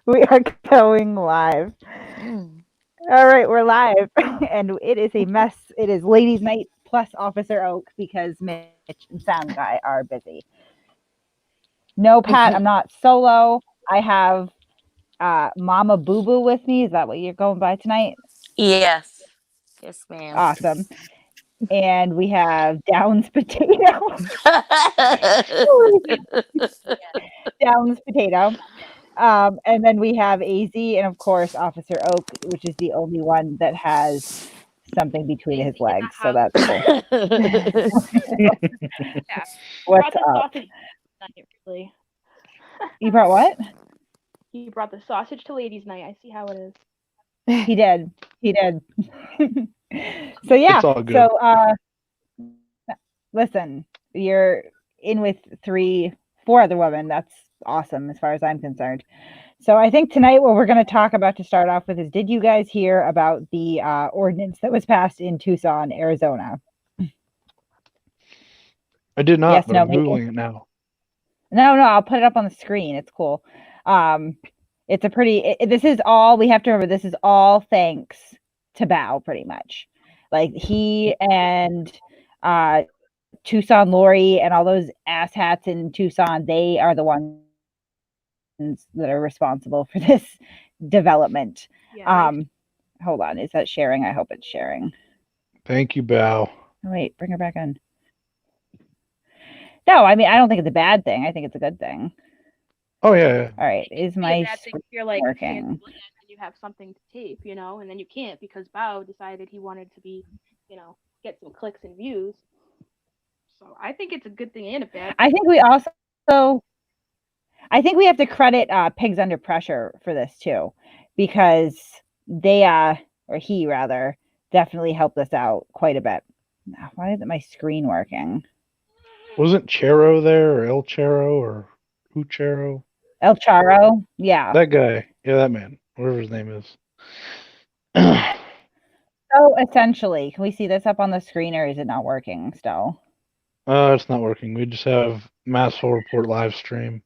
We are going live. All right, we're live. And it is a mess. It is ladies' night plus Officer Oak because Mitch and Sound Guy are busy. No, Pat, I'm not solo. I have Mama Boo Boo with me. Is that what you're going by tonight? Yes. Yes, ma'am. Awesome. And we have Downs Potato. Downs Potato. And then we have AZ and, of course, Officer Oak, which is the only one that has something between his legs. So that's cool. Yeah. What's up? Really. You brought what? He brought the sausage to ladies' night. I see how it is. He did. He did. So yeah. It's all good. So listen, you're in with four other women. That's awesome as far as I'm concerned. So I think tonight what we're going to talk about to start off with is, did you guys hear about the ordinance that was passed in Tucson, Arizona? I did not, Yes, but no, I'm maybe. Googling it now. No, I'll put it up on the screen. It's cool. It's a pretty, this is all, we have to remember, this is all thanks to Bao, pretty much. Like, he and Tucson Lori and all those asshats in Tucson, they are the ones that are responsible for this development. Yeah, Hold on, is that sharing? I hope it's sharing. Thank you, Bao. Wait, bring her back in. No, I mean, I don't think it's a bad thing. I think it's a good thing. Oh, yeah. All right, is my screen you're like working? And you have something to tape, and then you can't because Bao decided he wanted to be, get some clicks and views. So I think it's a good thing and a bad thing. I think we have to credit Pigs Under Pressure for this too, because they or he rather definitely helped us out quite a bit. Why isn't my screen working? Wasn't Chero there, or El Chero, or who Chero? El Charo, yeah. That guy. Yeah, that man. Whatever his name is. So essentially, can we see this up on the screen, or is it not working still? It's not working. We just have Masshole Report live stream.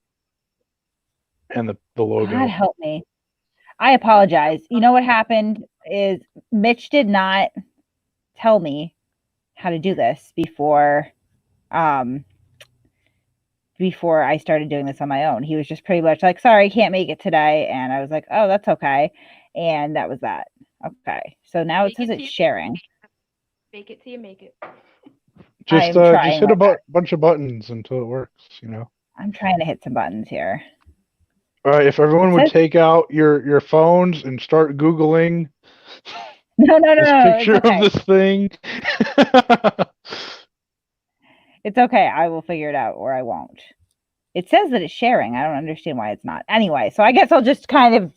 And the logo. God help me. I apologize. You know what happened is Mitch did not tell me how to do this before I started doing this on my own. He was just pretty much like, sorry, I can't make it today. And I was like, oh, that's okay. And that was that. Okay. So now it says it's sharing. Make it till you make it. Just hit a bunch of buttons until it works, I'm trying to hit some buttons here. All right, if everyone would take out your phones and start Googling no, picture of this thing. It's okay. I will figure it out, or I won't. It says that it's sharing. I don't understand why it's not. Anyway, so I guess I'll just kind of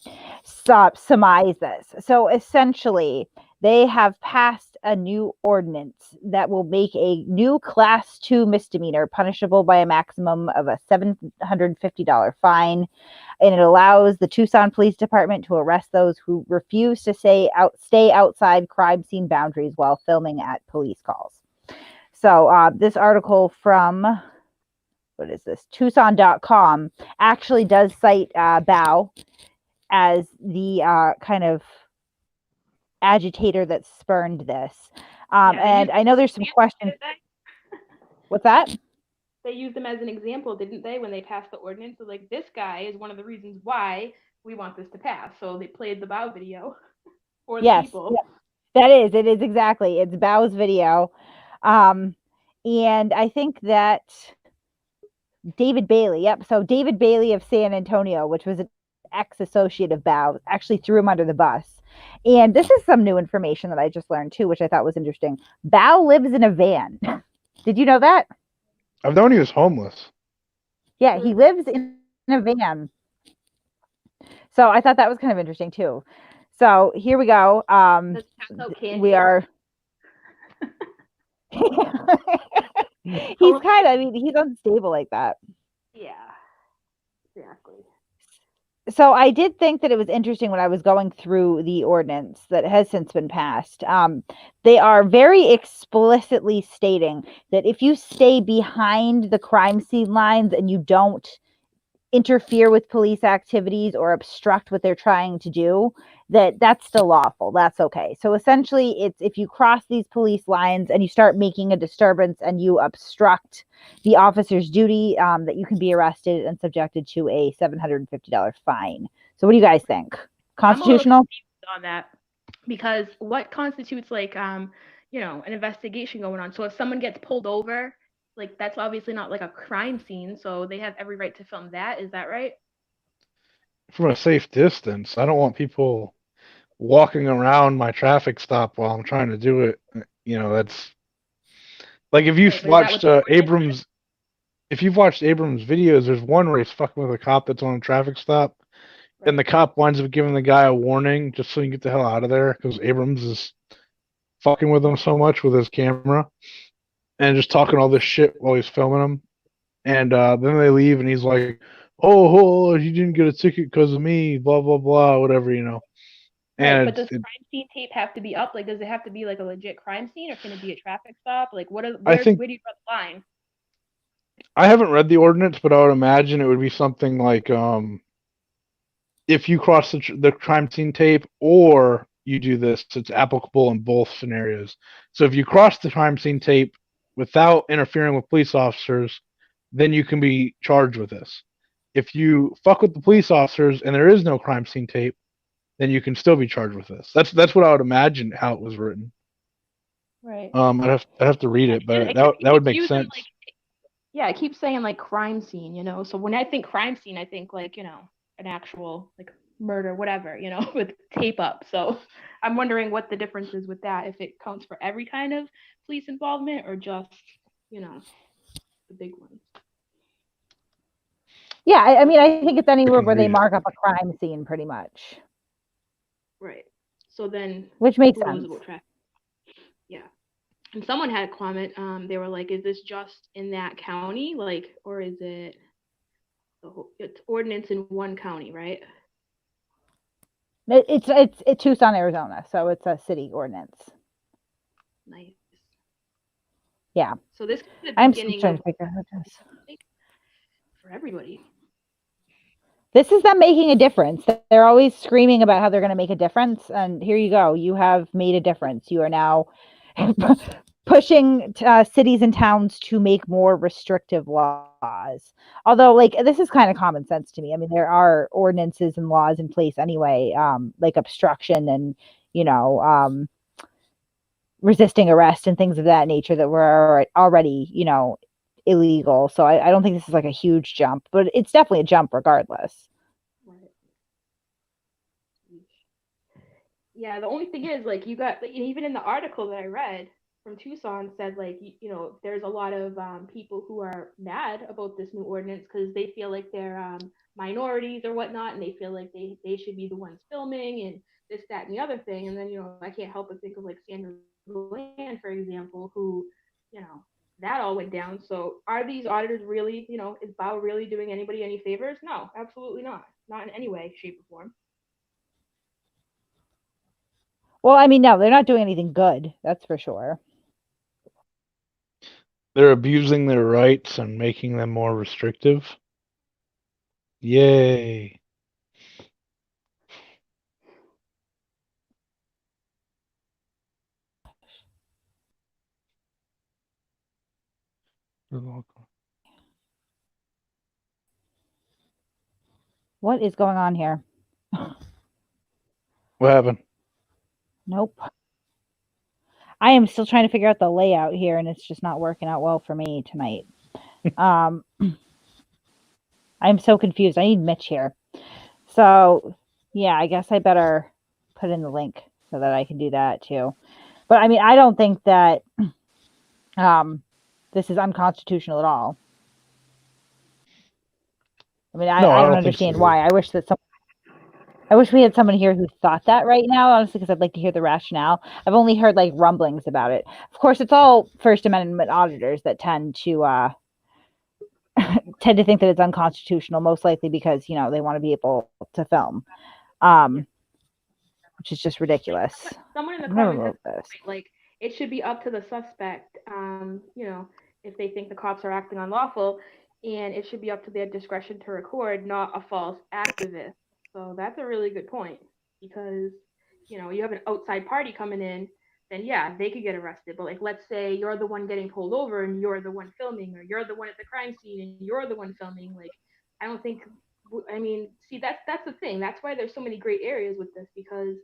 surmise this. So essentially, they have passed a new ordinance that will make a new Class 2 misdemeanor punishable by a maximum of a $750 fine. And it allows the Tucson Police Department to arrest those who refuse to stay outside crime scene boundaries while filming at police calls. So this article from, what is this, Tucson.com actually does cite Bao as the kind of agitator that spurned this. And I know there's some questions. What's that? They used them as an example, didn't they, when they passed the ordinance? So, like, this guy is one of the reasons why we want this to pass. So they played the Bao video for the people. Yes, it is exactly. It's Bao's video. And I think that David Bailey, so David Bailey of San Antonio, which was an ex-associate of Bao, actually threw him under the bus. And this is some new information that I just learned too, which I thought was interesting. Bao lives in a van. Did you know that? I've known he was homeless. Yeah, he lives in a van. So I thought that was kind of interesting too. So here we go. We are. He's kind of, he's unstable like that. Yeah, exactly. So I did think that it was interesting when I was going through the ordinance that has since been passed. They are very explicitly stating that if you stay behind the crime scene lines and you don't interfere with police activities or obstruct what they're trying to do, that's still lawful. That's okay. So essentially, it's if you cross these police lines and you start making a disturbance and you obstruct the officer's duty, that you can be arrested and subjected to a $750 fine. So what do you guys think? Constitutional? I'm a little confused on that, because what constitutes like you know, an investigation going on? So if someone gets pulled over, like that's obviously not like a crime scene, so they have every right to film that. Is that right? From a safe distance. I don't want people walking around my traffic stop while I'm trying to do it. That's like if you've Right, but is that watched what the ordinance says? Abrams. If you've watched Abrams' videos, there's one where he's fucking with a cop that's on a traffic stop, and the Right. cop winds up giving the guy a warning just so you can get the hell out of there because Abrams is fucking with him so much with his camera and just talking all this shit while he's filming him. And then they leave, and he's like, "Oh, you didn't get a ticket because of me, blah blah blah, whatever, Right, And but does crime scene tape have to be up? Like, does it have to be like a legit crime scene, or can it be a traffic stop? Like, I where think do you draw the line? I haven't read the ordinance, but I would imagine it would be something like if you cross the crime scene tape or you do this, it's applicable in both scenarios. So if you cross the crime scene tape without interfering with police officers, then you can be charged with this. If you fuck with the police officers and there is no crime scene tape, then you can still be charged with this. That's what I would imagine how it was written. Right. I'd have to read it, but that would make sense. Like, yeah, it keeps saying like crime scene, you know. So when I think crime scene, I think like, you know, an actual like murder, whatever, you know, with tape up. So I'm wondering what the difference is with that, if it counts for every kind of police involvement or just, you know, the big ones. Yeah, I mean, I think it's anywhere where they read it. mark up a crime scene, pretty much, Right. So then which makes who knows sense. about traffic? Yeah. And someone had a comment, they were like, is this just in that county? Like, or is it it's ordinance in one county, right? It's Tucson, Arizona, so it's a city ordinance. Nice. Yeah. So this is the I'm still beginning trying of to figure out this. for everybody. This is them making a difference. They're always screaming about how they're going to make a difference, and here you go. You have made a difference. You are now pushing cities and towns to make more restrictive laws. Although, like, this is kind of common sense to me. I mean, there are ordinances and laws in place anyway, like obstruction and, you know, resisting arrest and things of that nature that were already, you know, illegal. So I don't think this is like a huge jump, but it's definitely a jump regardless. Right. Yeah, the only thing is, like, you got, even in the article that I read from Tucson said, like, you know, there's a lot of people who are mad about this new ordinance because they feel like they're minorities or whatnot, and they feel like they should be the ones filming and this, that, and the other thing. And then, you know, I can't help but think of like Sandra Bland, for example, who, you know, that all went down. So are these auditors really, you know, is BOW really doing anybody any favors? No, absolutely not. Not in any way, shape, or form. Well, I mean, no, they're not doing anything good. That's for sure. They're abusing their rights and making them more restrictive. Yay. What is going on here? What happened? Nope. I am still trying to figure out the layout here, and it's just not working out well for me tonight. I'm so confused. I need Mitch here. So, yeah, I guess I better put in the link so that I can do that too. But I mean, I don't think that this is unconstitutional at all. I mean, I don't understand why. I wish we had someone here who thought that right now, honestly, because I'd like to hear the rationale. I've only heard like rumblings about it. Of course, it's all First Amendment auditors that tend to think that it's unconstitutional, most likely because, you know, they want to be able to film, which is just ridiculous. Someone in the comments said, like, it should be up to the suspect, you know, if they think the cops are acting unlawful. and it should be up to their discretion to record, not a false activist. So that's a really good point, because you have an outside party coming in, then yeah, they could get arrested. But like, let's say you're the one getting pulled over and you're the one filming, or you're the one at the crime scene and you're the one filming. Like, I don't think. I mean, see, that's the thing. That's why there's so many gray areas with this, because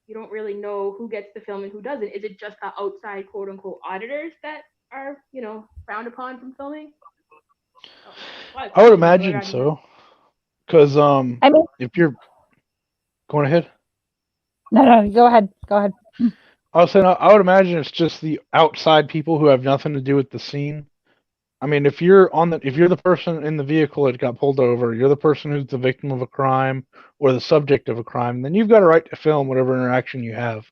you don't really know who gets to film and who doesn't. Is it just the outside quote unquote auditors that are, frowned upon from filming? I would imagine so. Because I mean, if you're going ahead, no, go ahead. I was saying I would imagine it's just the outside people who have nothing to do with the scene. I mean, if you're the person in the vehicle that got pulled over, you're the person who's the victim of a crime or the subject of a crime, then you've got a right to film whatever interaction you have.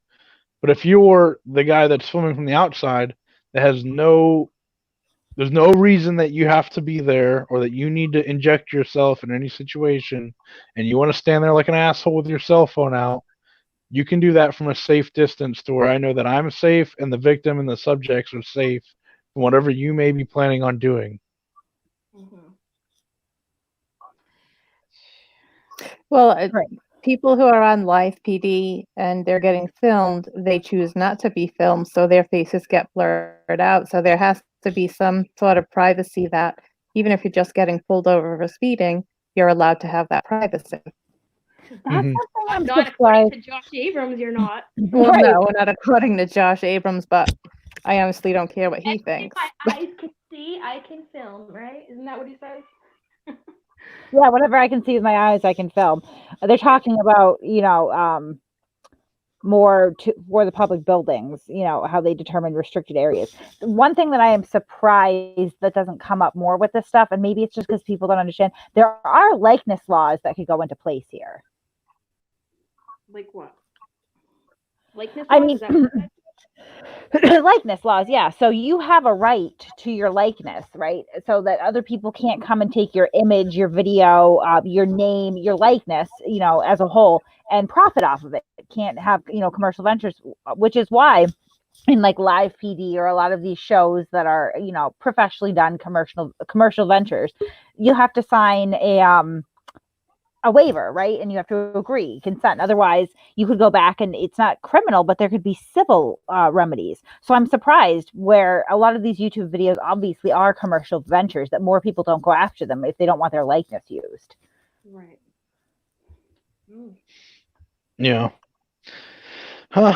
But if you're the guy that's filming from the outside, that there's no reason that you have to be there or that you need to inject yourself in any situation, and you want to stand there like an asshole with your cell phone out, you can do that from a safe distance to where I know that I'm safe and the victim and the subjects are safe from whatever you may be planning on doing. Mm-hmm. Well, Right. people who are on live PD and they're getting filmed, they choose not to be filmed, so their faces get blurred out. So there has to be some sort of privacy that even if you're just getting pulled over for speeding, you're allowed to have that privacy. That's Mhm. something I'm Not according surprised. to Josh Abrams, you're not. Well, Right. no, not according to Josh Abrams, but I honestly don't care what he If thinks. my eyes can see, I can film, right? Isn't that what he says? Yeah, whatever I can see with my eyes, I can film. They're talking about, more for the public buildings, how they determine restricted areas. One thing that I am surprised that doesn't come up more with this stuff, and maybe it's just because people don't understand, there are likeness laws that could go into place here. Like what? Likeness I laws? mean, Is that what you said? likeness laws, yeah. So you have a right to your likeness, right? So that other people can't come and take your image, your video, your name, your likeness, as a whole, and profit off of it. Can't have, commercial ventures, which is why in like live PD or a lot of these shows that are, professionally done commercial ventures, you have to sign a waiver, right? And you have to agree, consent. Otherwise, you could go back and it's not criminal, but there could be civil remedies. So I'm surprised where a lot of these YouTube videos obviously are commercial ventures that more people don't go after them if they don't want their likeness used. Right. Mm. Yeah. Huh.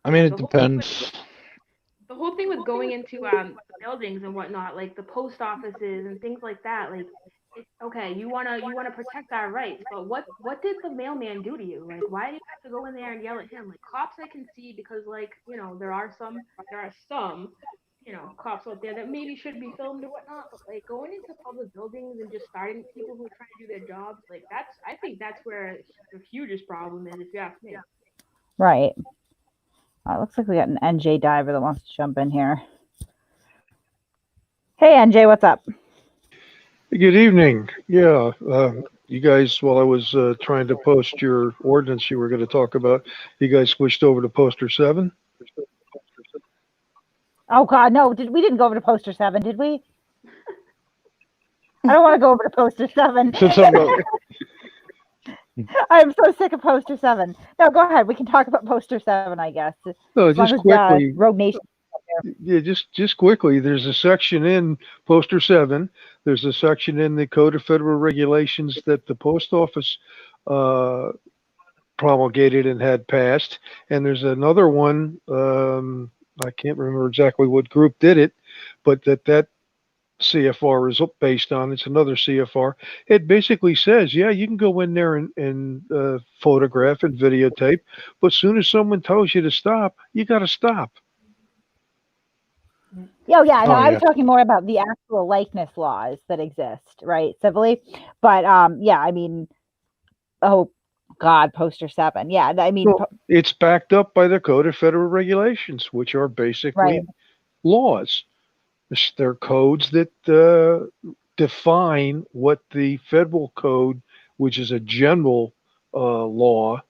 I mean, it depends. The whole thing with going into buildings and whatnot, like the post offices and things like that, like, okay, you wanna protect our rights, but what did the mailman do to you? Like, why do you have to go in there and yell at him? Like, cops I can see because, like, there are some cops out there that maybe should be filmed or whatnot, but like going into public buildings and just starting people who are trying to do their jobs, like I think that's where the hugest problem is, if you ask me. Right. It looks like we got an NJ diver that wants to jump in here. Hey, NJ, what's up? Good evening. Yeah, you guys, while I was trying to post your ordinance you were going to talk about, you guys switched over to poster 7? Oh God, no! We didn't go over to poster 7, did we? I don't want to go over to poster 7. Said something about, I'm so sick of poster 7. No, go ahead. We can talk about poster 7, I guess. No, As long just as, quickly. Rogue Nation. Yeah, just quickly. There's a section in poster 7. There's a section in the Code of Federal Regulations that the post office promulgated and had passed, and there's another one. I can't remember exactly what group did it, but that CFR is based on. It's another CFR. It basically says, yeah, you can go in there and photograph and videotape, but as soon as someone tells you to stop, you got to stop. Oh yeah, no, Oh, I was yeah. talking more about the actual likeness laws that exist, right, civilly. But yeah, I mean, oh God, poster 7. Yeah, I mean, Well, it's backed up by the Code of Federal Regulations, which are basically right. laws. They're codes that define what the federal code, which is a general law,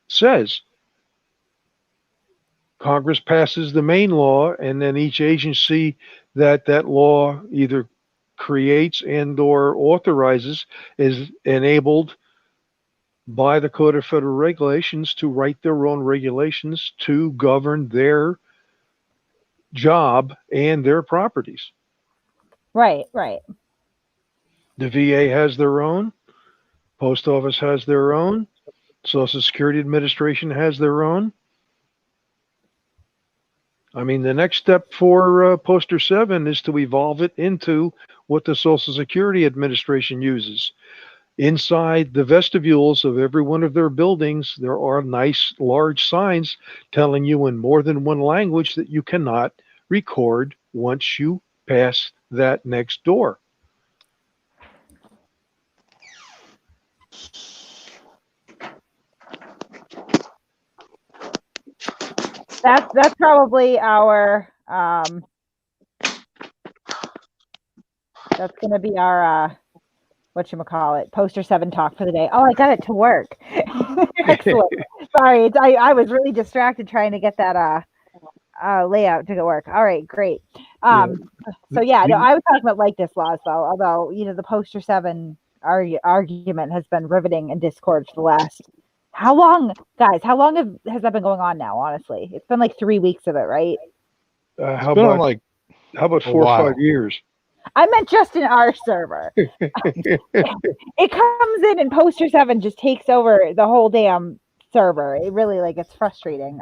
says. Congress passes the main law, and then each agency that law either creates and or authorizes is enabled by the Code of Federal Regulations to write their own regulations to govern their job and their properties. Right, right. The VA has their own, Post Office has their own, Social Security Administration has their own. I mean, the next step for Poster 7 is to evolve it into what the Social Security Administration uses. Inside the vestibules of every one of their buildings, there are nice large signs telling you in more than one language that you cannot record once you pass that next door. That's probably our that's gonna be our whatchamacallit, Poster 7 talk for the day. Oh, I got it to work. Excellent. Sorry, I was really distracted trying to get that layout to work. All right, great. So yeah, no, I was talking about like this laws though, although the Poster 7 argument has been riveting in Discord for the last how long, guys? How long has that been going on now? Honestly, it's been like 3 weeks of it, right? How about 4 or 5 years? I meant just in our server. It comes in and Poster 7 just takes over the whole damn server. It really it's frustrating.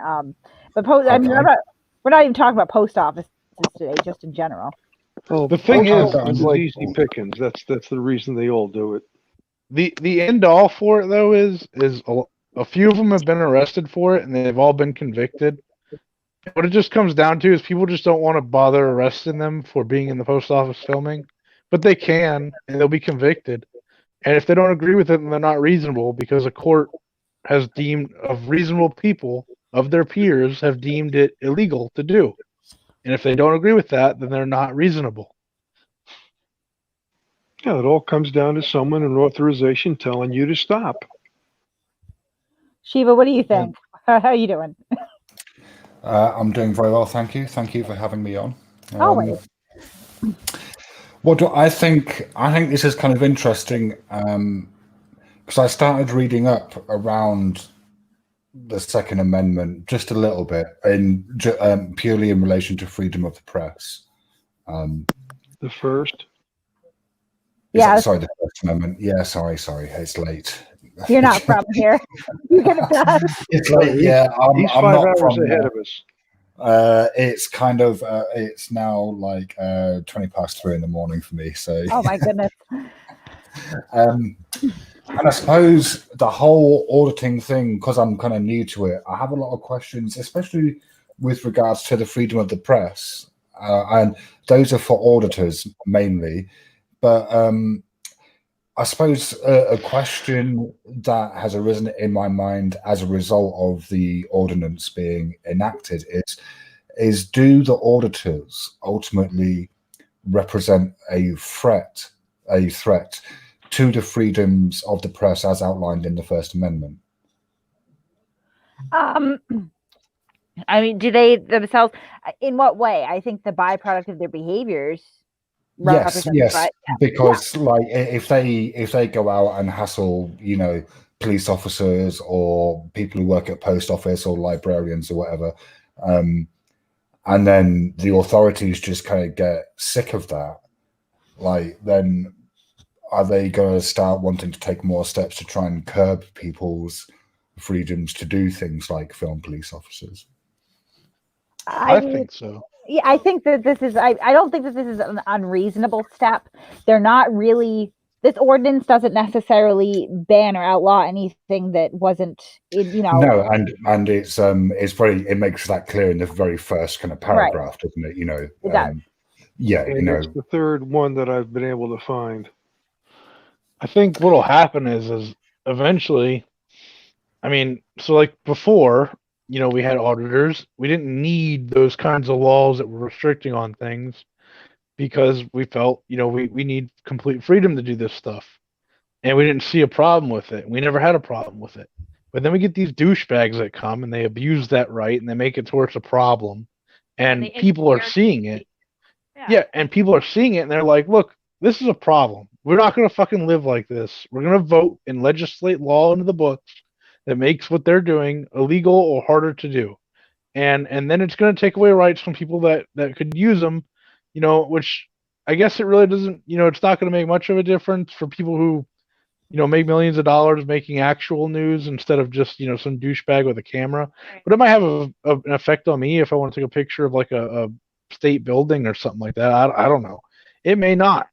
But I mean, we're not even talking about post offices today, just in general. Oh, the thing is easy pickings. That's the reason they all do it. The end all for it though is a few of them have been arrested for it and they've all been convicted. What it just comes down to is people just don't want to bother arresting them for being in the post office filming, but they can and they'll be convicted. And if they don't agree with it, then they're not reasonable because a court has deemed of reasonable people of their peers have deemed it illegal to do. And if they don't agree with that, then they're not reasonable. Yeah, it all comes down to someone in authorization telling you to stop. Shiva, what do you think? How are you doing? I'm doing very well, thank you. Thank you for having me on. Always. What do I think? I think this is kind of interesting because I started reading up around the Second Amendment just a little bit, purely in relation to freedom of the press. The first? Yeah. Sorry, the First Amendment. Yeah, sorry, it's late. You're not from here. You could have done. It's late. Yeah, he's I'm 5 not hours from ahead there. of us. It's kind of it's now like 3:20 in the morning for me. So. Oh my goodness. And I suppose the whole auditing thing, because I'm kind of new to it, I have a lot of questions, especially with regards to the freedom of the press, and those are for auditors mainly. But I suppose a question that has arisen in my mind as a result of the ordinance being enacted is do the auditors ultimately represent a threat to the freedoms of the press as outlined in the First Amendment? I mean, do they themselves, in what way? I think the byproduct of their behaviors. Yes, because like if they go out and hassle, police officers or people who work at post office or librarians or whatever, and then the authorities just kind of get sick of that, then are they going to start wanting to take more steps to try and curb people's freedoms to do things like film police officers? I think so. Yeah, I think that this is, I don't think that this is an unreasonable step. They're not really, this ordinance doesn't necessarily ban or outlaw anything that wasn't, No, and it's very, it makes that clear in the very first kind of paragraph, doesn't it? It does. Yeah, It's the third one that I've been able to find. I think what'll happen is eventually, I mean, so like before, we had auditors. We didn't need those kinds of laws that were restricting on things because we felt, we need complete freedom to do this stuff. And we didn't see a problem with it. We never had a problem with it. But then we get these douchebags that come and they abuse that right and they make it to where it's a problem. And they people are interfere. seeing it. Yeah, and people are seeing it and they're like, look, this is a problem. We're not going to fucking live like this. We're going to vote and legislate law into the books that makes what they're doing illegal or harder to do. And then it's going to take away rights from people that could use them, which I guess it really doesn't, it's not going to make much of a difference for people who, make millions of dollars making actual news instead of just, some douchebag with a camera. Right. But it might have an effect on me if I want to take a picture of like a state building or something like that. I don't know. It may not.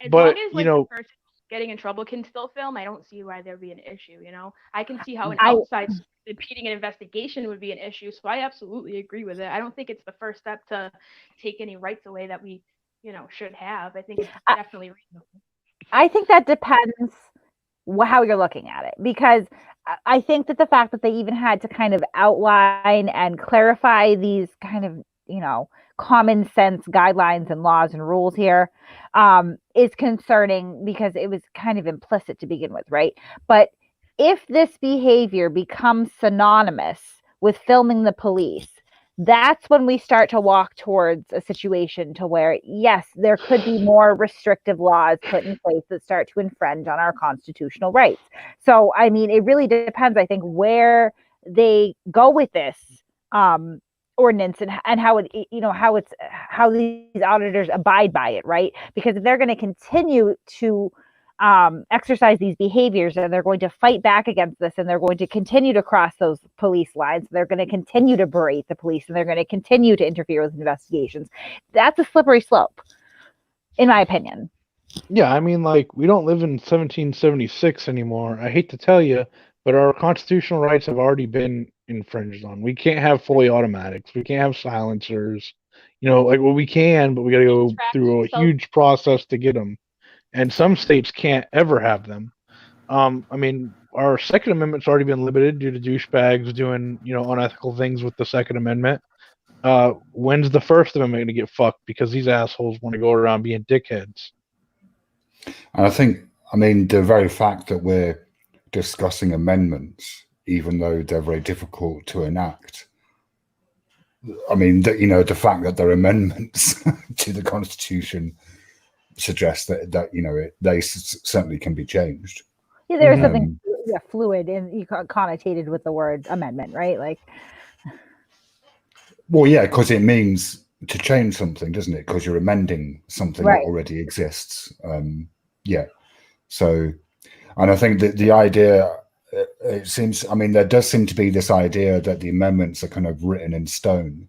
As But, long as the person getting in trouble can still film, I don't see why there'd be an issue. I can see how an outside impeding an investigation would be an issue. So I absolutely agree with it. I don't think it's the first step to take any rights away that we, should have. I think it's definitely reasonable. I think that depends how you're looking at it, because I think that the fact that they even had to kind of outline and clarify these kind of, common sense guidelines and laws and rules here is concerning, because it was kind of implicit to begin with, right? But if this behavior becomes synonymous with filming the police, that's when we start to walk towards a situation to where, yes, there could be more restrictive laws put in place that start to infringe on our constitutional rights. So, I mean, it really depends, I think, where they go with this ordinance and how it, how these auditors abide by it, right? Because if they're going to continue to exercise these behaviors, and they're going to fight back against this, and they're going to continue to cross those police lines, they're going to continue to berate the police, and they're going to continue to interfere with investigations, that's a slippery slope, in my opinion. Yeah, I mean, like, we don't live in 1776 anymore. I hate to tell you, but our constitutional rights have already been infringed on. We can't have fully automatics. We can't have silencers. Well, we can, but we got to go through a huge process to get them. And some states can't ever have them. I mean, our Second Amendment's already been limited due to douchebags doing, unethical things with the Second Amendment. When's the First Amendment going to get fucked because these assholes want to go around being dickheads? And I mean, the very fact that we're discussing amendments, even though they're very difficult to enact, I mean, the fact that they're amendments to the Constitution suggests that they certainly can be changed. Yeah, there's something fluid and connotated with the word amendment, right? Like, well, yeah, because it means to change something, doesn't it? Because you're amending something that already exists. Yeah. So, and I think that the idea, it seems, I mean, there does seem to be this idea that the amendments are kind of written in stone,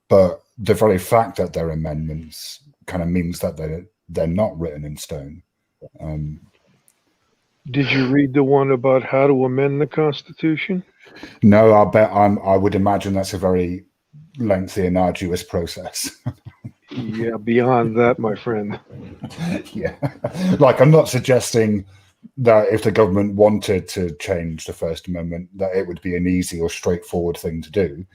but the very fact that they're amendments kind of means that they're not written in stone. Did you read the one about how to amend the Constitution? No, I would imagine that's a very lengthy and arduous process. Yeah, beyond that, my friend. Yeah, like, I'm not suggesting that if the government wanted to change the First Amendment, that it would be an easy or straightforward thing to do,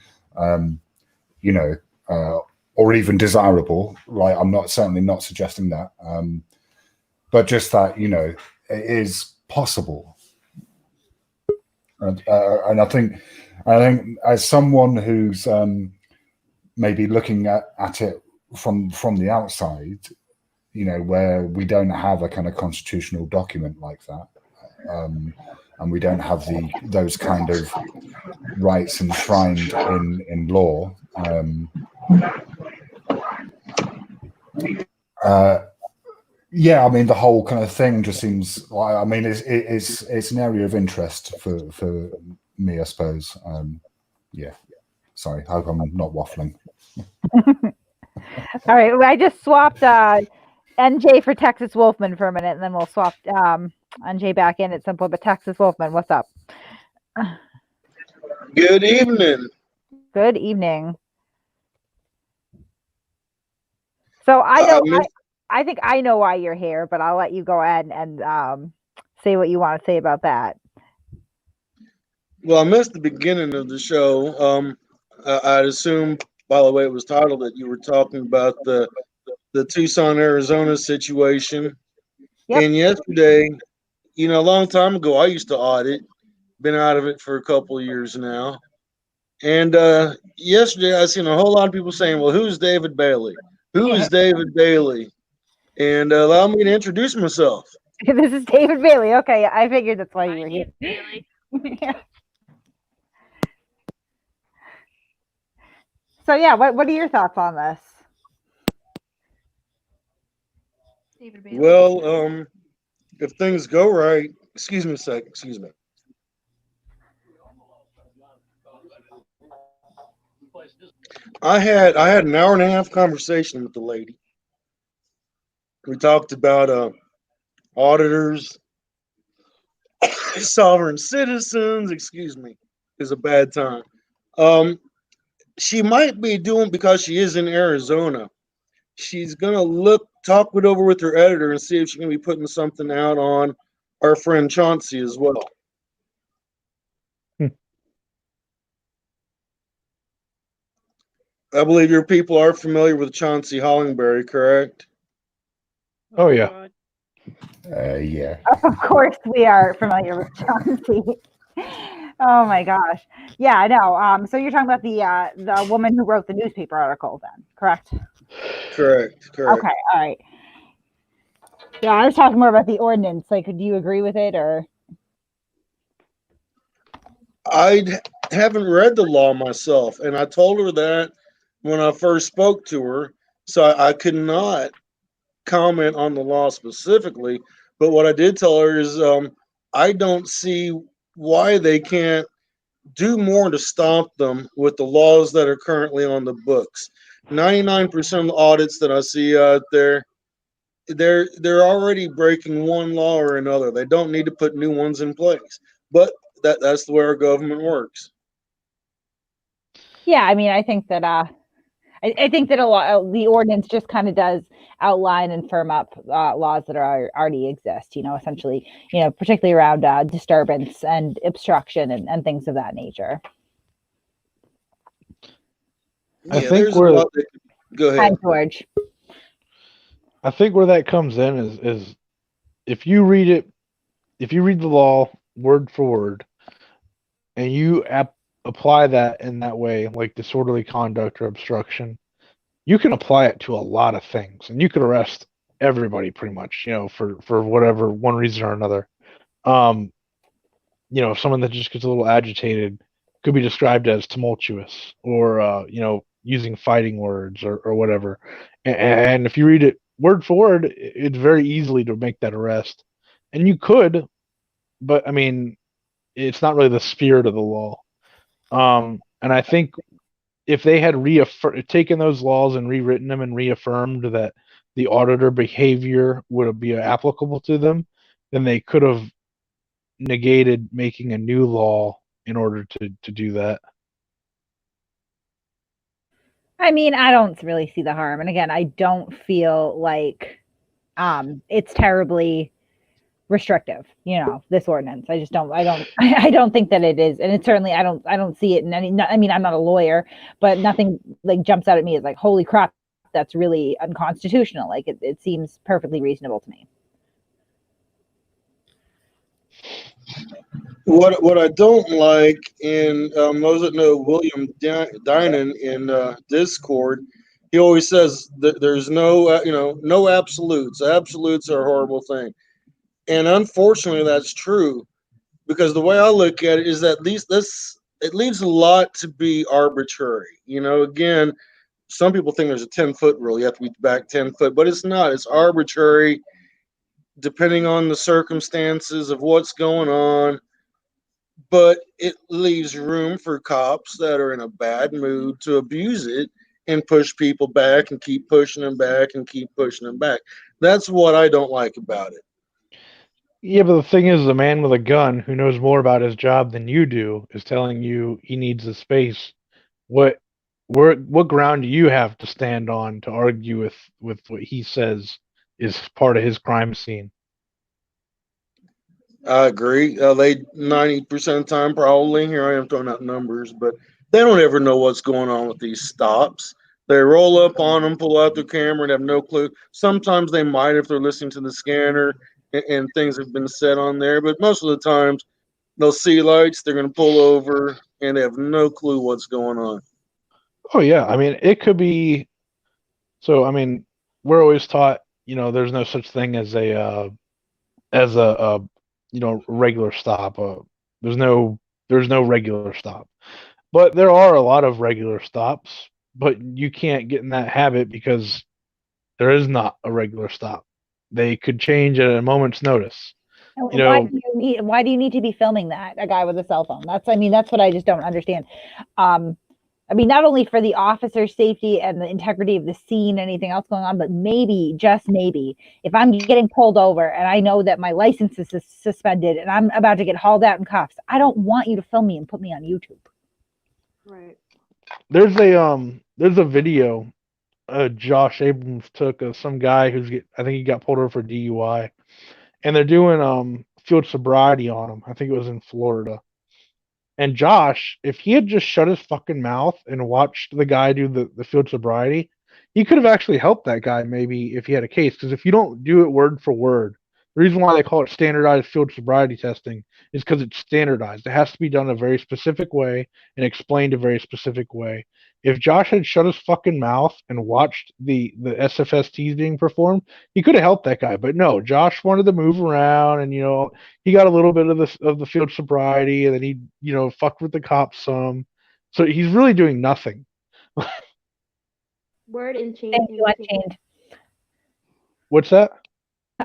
or even desirable. Like, I'm certainly not suggesting that, but just that, it is possible. And I think as someone who's maybe looking at it from the outside, where we don't have a kind of constitutional document like that, and we don't have those kind of rights enshrined in law. Yeah, I mean, the whole kind of thing just seems like, I mean, it's an area of interest for me, I suppose. Yeah, sorry, I hope I'm not waffling. All right, I just swapped NJ for Texas Wolfman for a minute, and then we'll swap NJ back in at some point. But Texas Wolfman, what's up? Good evening. Good evening. So I think I know why you're here, but I'll let you go ahead and say what you want to say about that. Well, I missed the beginning of the show. I'd assume, by the way it was titled, that you were talking about the Tucson, Arizona situation. Yep. And yesterday, a long time ago, I used to audit, Been out of it for a couple of years now. And yesterday, I seen a whole lot of people saying, "Well, who's David Bailey? Who is David Bailey?" And allow me to introduce myself. This is David Bailey. Okay, I figured that's why you were here. Bailey. Yeah. So yeah, what are your thoughts on this? David Bailey. Well, if things go right, excuse me a sec. Excuse me. I had an hour and a half conversation with the lady. We talked about auditors, sovereign citizens. Excuse me, is a bad time. She might be doing, because she is in Arizona. She's gonna talk it over with her editor and see if she can be putting something out on our friend Chauncey as well. I believe your people are familiar with Chauncey Hollingberry, correct? Oh yeah. Yeah. Of course, we are familiar with Chauncey. Oh my gosh. Yeah, I know. So you're talking about the woman who wrote the newspaper article, then, correct? Correct. Okay, all right. Yeah, I was talking more about the ordinance. Like, do you agree with it, or? I haven't read the law myself, and I told her that when I first spoke to her, so I could not comment on the law specifically. But what I did tell her is I don't see why they can't do more to stop them with the laws that are currently on the books. 99% of the audits that I see out there, they're already breaking one law or another. They don't need to put new ones in place. But that's the way our government works. Yeah, I mean, I think that I think that a lot the ordinance just kind of does outline and firm up laws that already exist. Essentially, particularly around disturbance and obstruction and things of that nature. Yeah, there's a lot that, go ahead. Hi, George. I think where that comes in is if you read the law word for word, and you apply that in that way, like disorderly conduct or obstruction, you can apply it to a lot of things, and you could arrest everybody pretty much, for whatever one reason or another. Someone that just gets a little agitated could be described as tumultuous or using fighting words or whatever. And if you read it word for word, it's very easily to make that arrest. And you could, but I mean, it's not really the spirit of the law. And I think if they had taken those laws and rewritten them and reaffirmed that the auditor behavior would be applicable to them, then they could have negated making a new law in order to do that. I mean, I don't really see the harm. And again, I don't feel like it's terribly restrictive, this ordinance. I don't think that it is. And it certainly, I don't see it in any, I mean, I'm not a lawyer, but nothing like jumps out at me as like, holy crap, that's really unconstitutional. Like it seems perfectly reasonable to me. What I don't like, and those that know William Dinan in Discord, he always says that there's no absolutes. Absolutes are a horrible thing, and unfortunately, that's true. Because the way I look at it is that it leaves a lot to be arbitrary. Again, some people think there's a 10-foot rule. You have to be back 10 foot, but it's not. It's arbitrary, depending on the circumstances of what's going on. But it leaves room for cops that are in a bad mood to abuse it and push people back and keep pushing them back and keep pushing them back. That's what I don't like about it. Yeah, but the thing is, the man with a gun who knows more about his job than you do is telling you he needs the space. What ground do you have to stand on to argue with what he says is part of his crime scene? I agree. They 90% of the time, probably, here I am throwing out numbers, but they don't ever know what's going on with these stops. They roll up on them, pull out their camera, and have no clue. Sometimes they might if they're listening to the scanner and things have been said on there, but most of the times they'll see lights, they're going to pull over, and they have no clue what's going on. Oh yeah, I mean it could be. So I mean, we're always taught, there's no such thing as a regular stop. There's no regular stop, but there are a lot of regular stops. But you can't get in that habit because there is not a regular stop. They could change at a moment's notice. Why do you need to be filming that, a guy with a cell phone? That's what I just don't understand. Not only for the officer's safety and the integrity of the scene, anything else going on, but maybe, just maybe, if I'm getting pulled over and I know that my license is suspended and I'm about to get hauled out in cuffs, I don't want you to film me and put me on YouTube. Right. There's a video Josh Abrams took of some guy I think he got pulled over for DUI, and they're doing field sobriety on him. I think it was in Florida. And Josh, if he had just shut his fucking mouth and watched the guy do the field sobriety, he could have actually helped that guy maybe if he had a case. Because if you don't do it word for word, the reason why they call it standardized field sobriety testing is because it's standardized. It has to be done a very specific way and explained a very specific way. If Josh had shut his fucking mouth and watched the SFSTs being performed, he could have helped that guy. But no, Josh wanted to move around, and he got a little bit of the field sobriety, and then he fucked with the cops some. So he's really doing nothing. Word in change. Thank you, Unchained. What's that?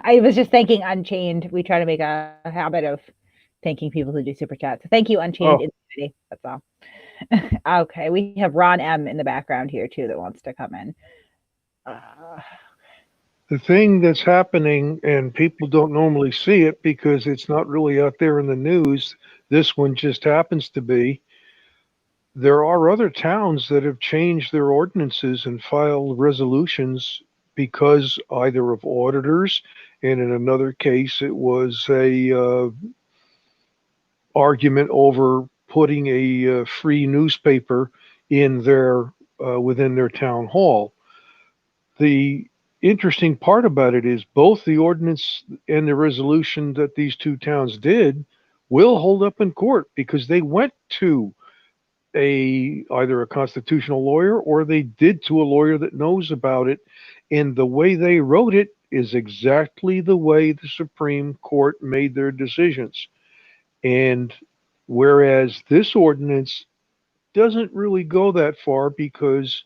I was just thanking Unchained. We try to make a habit of thanking people who do super chats. So thank you, Unchained. Oh. That's all. Okay, we have Ron M in the background here too that wants to come in. The thing that's happening, and people don't normally see it because it's not really out there in the news, this one just happens to be, there are other towns that have changed their ordinances and filed resolutions because either of auditors, and in another case it was a argument over putting a free newspaper in their within their town hall. The interesting part about it is both the ordinance and the resolution that these two towns did will hold up in court because they went to either a constitutional lawyer or they did to a lawyer that knows about it, and the way they wrote it is exactly the way the Supreme Court made their decisions. And whereas this ordinance doesn't really go that far because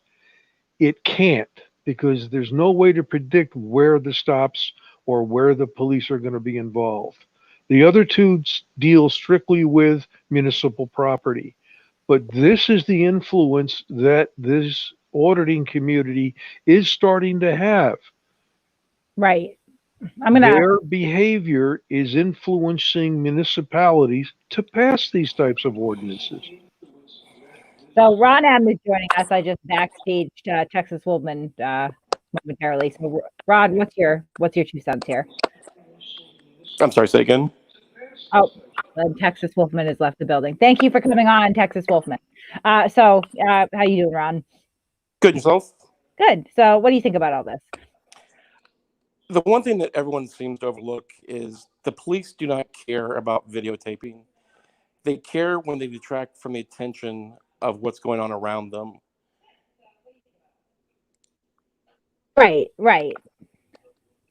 it can't, because there's no way to predict where the stops or where the police are going to be involved. The other two deal strictly with municipal property. But this is the influence that this auditing community is starting to have. Right. Their behavior is influencing municipalities to pass these types of ordinances. So Ron M is joining us. I just backstaged Texas Wolfman momentarily. So Rod, what's your 2 cents here? I'm sorry, say again. Oh, Texas Wolfman has left the building. Thank you for coming on, Texas Wolfman. So how you doing, Ron? Good, yourself? Good. So what do you think about all this? The one thing that everyone seems to overlook is the police do not care about videotaping. They care when they detract from the attention of what's going on around them. Right.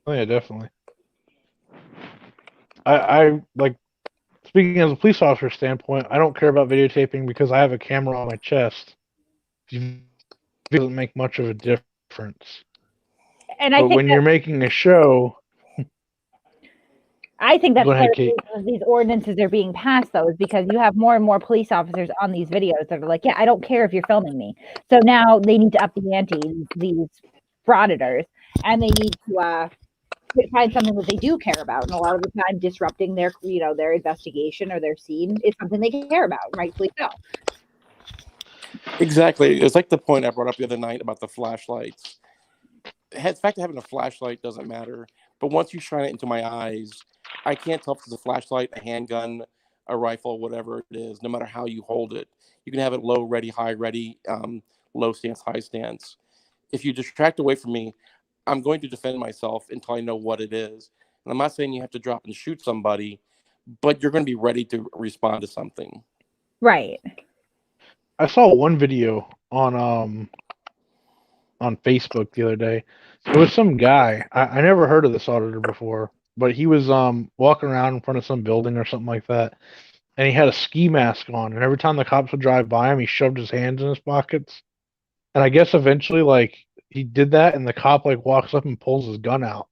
Oh yeah, definitely. I like, speaking as a police officer standpoint, I don't care about videotaping because I have a camera on my chest. It doesn't make much of a difference. And I but think when you're making a show, I think that's Go ahead, part of the Kate. reason these ordinances are being passed, though, is because you have more and more police officers on these videos that are like, yeah, I don't care if you're filming me. So now they need to up the ante, these frauditors, and they need to find something that they do care about. And a lot of the time, disrupting their investigation or their scene is something they care about, rightfully so. Exactly. It's like the point I brought up the other night about the flashlights. The fact of having a flashlight doesn't matter, but once you shine it into my eyes, I can't tell if it's a flashlight, a handgun, a rifle, whatever it is, no matter how you hold it. You can have it low, ready, high, ready, low stance, high stance. If you distract away from me, I'm going to defend myself until I know what it is. And I'm not saying you have to drop and shoot somebody, but you're going to be ready to respond to something. Right. I saw one video on Facebook the other day. It was some guy. I never heard of this auditor before, but he was walking around in front of some building or something like that, and he had a ski mask on. And every time the cops would drive by him, he shoved his hands in his pockets. And I guess eventually, like, he did that, and the cop like walks up and pulls his gun out,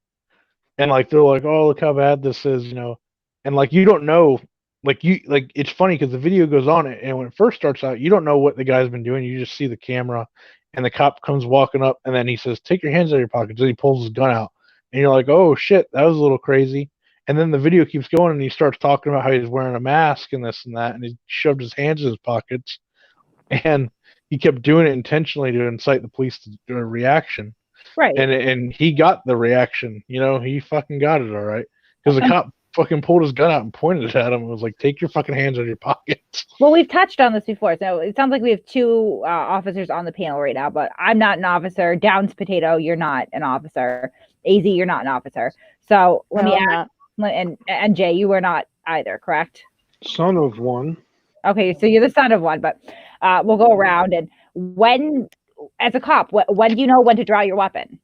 and like they're like, "Oh, look how bad this is," you know, and like you don't know. Like it's funny because the video goes on, and when it first starts out, you don't know what the guy's been doing. You just see the camera, and the cop comes walking up, and then he says, "Take your hands out of your pockets." And he pulls his gun out, and you're like, "Oh shit, that was a little crazy." And then the video keeps going, and he starts talking about how he's wearing a mask and this and that, and he shoved his hands in his pockets, and he kept doing it intentionally to incite the police to a reaction. Right. And he got the reaction. You know, he fucking got it all right because the cop fucking pulled his gun out and pointed it at him and was like, "Take your fucking hands out of your pockets." Well, we've touched on this before, so it sounds like we have two officers on the panel right now, but I'm not an officer. Downs Potato, you're not an officer. AZ, you're not an officer. So let me ask, and Jay, you were not either, correct? Son of one. Okay, so you're the son of one, but we'll go around. And when, as a cop, when do you know when to draw your weapon?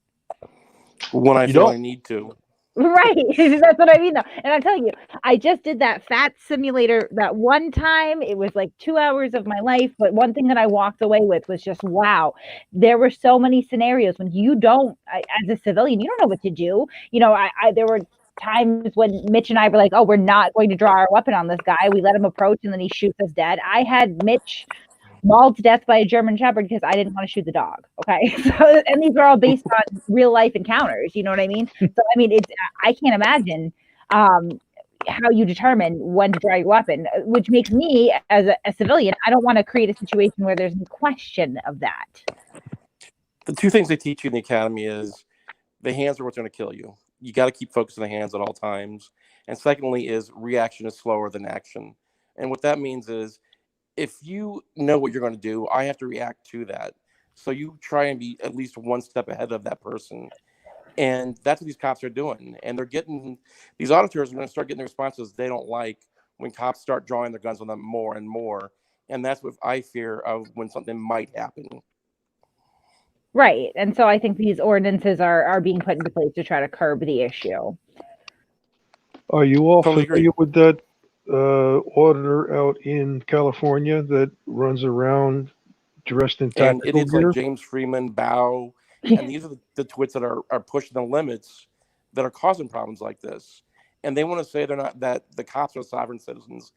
When I feel I need to. Right. That's what I mean, though. And I'm telling you, I just did that fat simulator that one time. It was like 2 hours of my life. But one thing that I walked away with was just, wow, there were so many scenarios when you don't, as a civilian, you don't know what to do. You know, there were times when Mitch and I were like, oh, we're not going to draw our weapon on this guy. We let him approach and then he shoots us dead. I had Mitch mauled to death by a German Shepherd because I didn't want to shoot the dog. Okay. So, and these are all based on real life encounters. You know what I mean? So, I mean, I can't imagine how you determine when to draw your weapon, which makes me as a civilian, I don't want to create a situation where there's a question of that. The two things they teach you in the academy is the hands are what's going to kill you. You got to keep focused on the hands at all times. And secondly is reaction is slower than action. And what that means is if you know what you're going to do, I have to react to that. So you try and be at least one step ahead of that person. And that's what these cops are doing. And they're getting, these auditors are going to start getting the responses they don't like when cops start drawing their guns on them more and more. And that's what I fear of when something might happen. Right. And so I think these ordinances are being put into place to try to curb the issue. Are you all Totally familiar agree. with that auditor out in California that runs around dressed in And tactical idiots gear? like James Freeman, Bao, and these are the twits that are pushing the limits that are causing problems like this. And they want to say they're not, that the cops are sovereign citizens.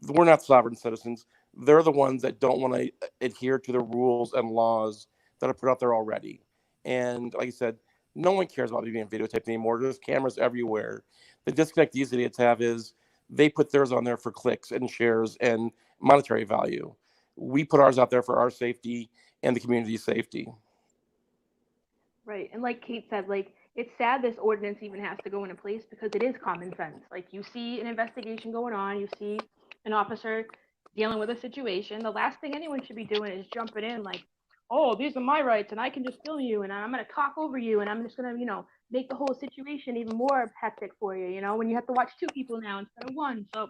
We're not sovereign citizens. They're the ones that don't want to adhere to the rules and laws that are put out there already. And like I said, no one cares about being videotaped anymore. There's cameras everywhere. The disconnect these idiots have is they put theirs on there for clicks and shares and monetary value. We put ours out there for our safety and the community's safety. Right. And like Kate said, like, it's sad this ordinance even has to go into place because it is common sense. Like, you see an investigation going on, you see an officer dealing with a situation. The last thing anyone should be doing is jumping in like, oh, these are my rights and I can just film you and I'm going to talk over you and I'm just going to, you know, make the whole situation even more hectic for you, you know, when you have to watch two people now instead of one. So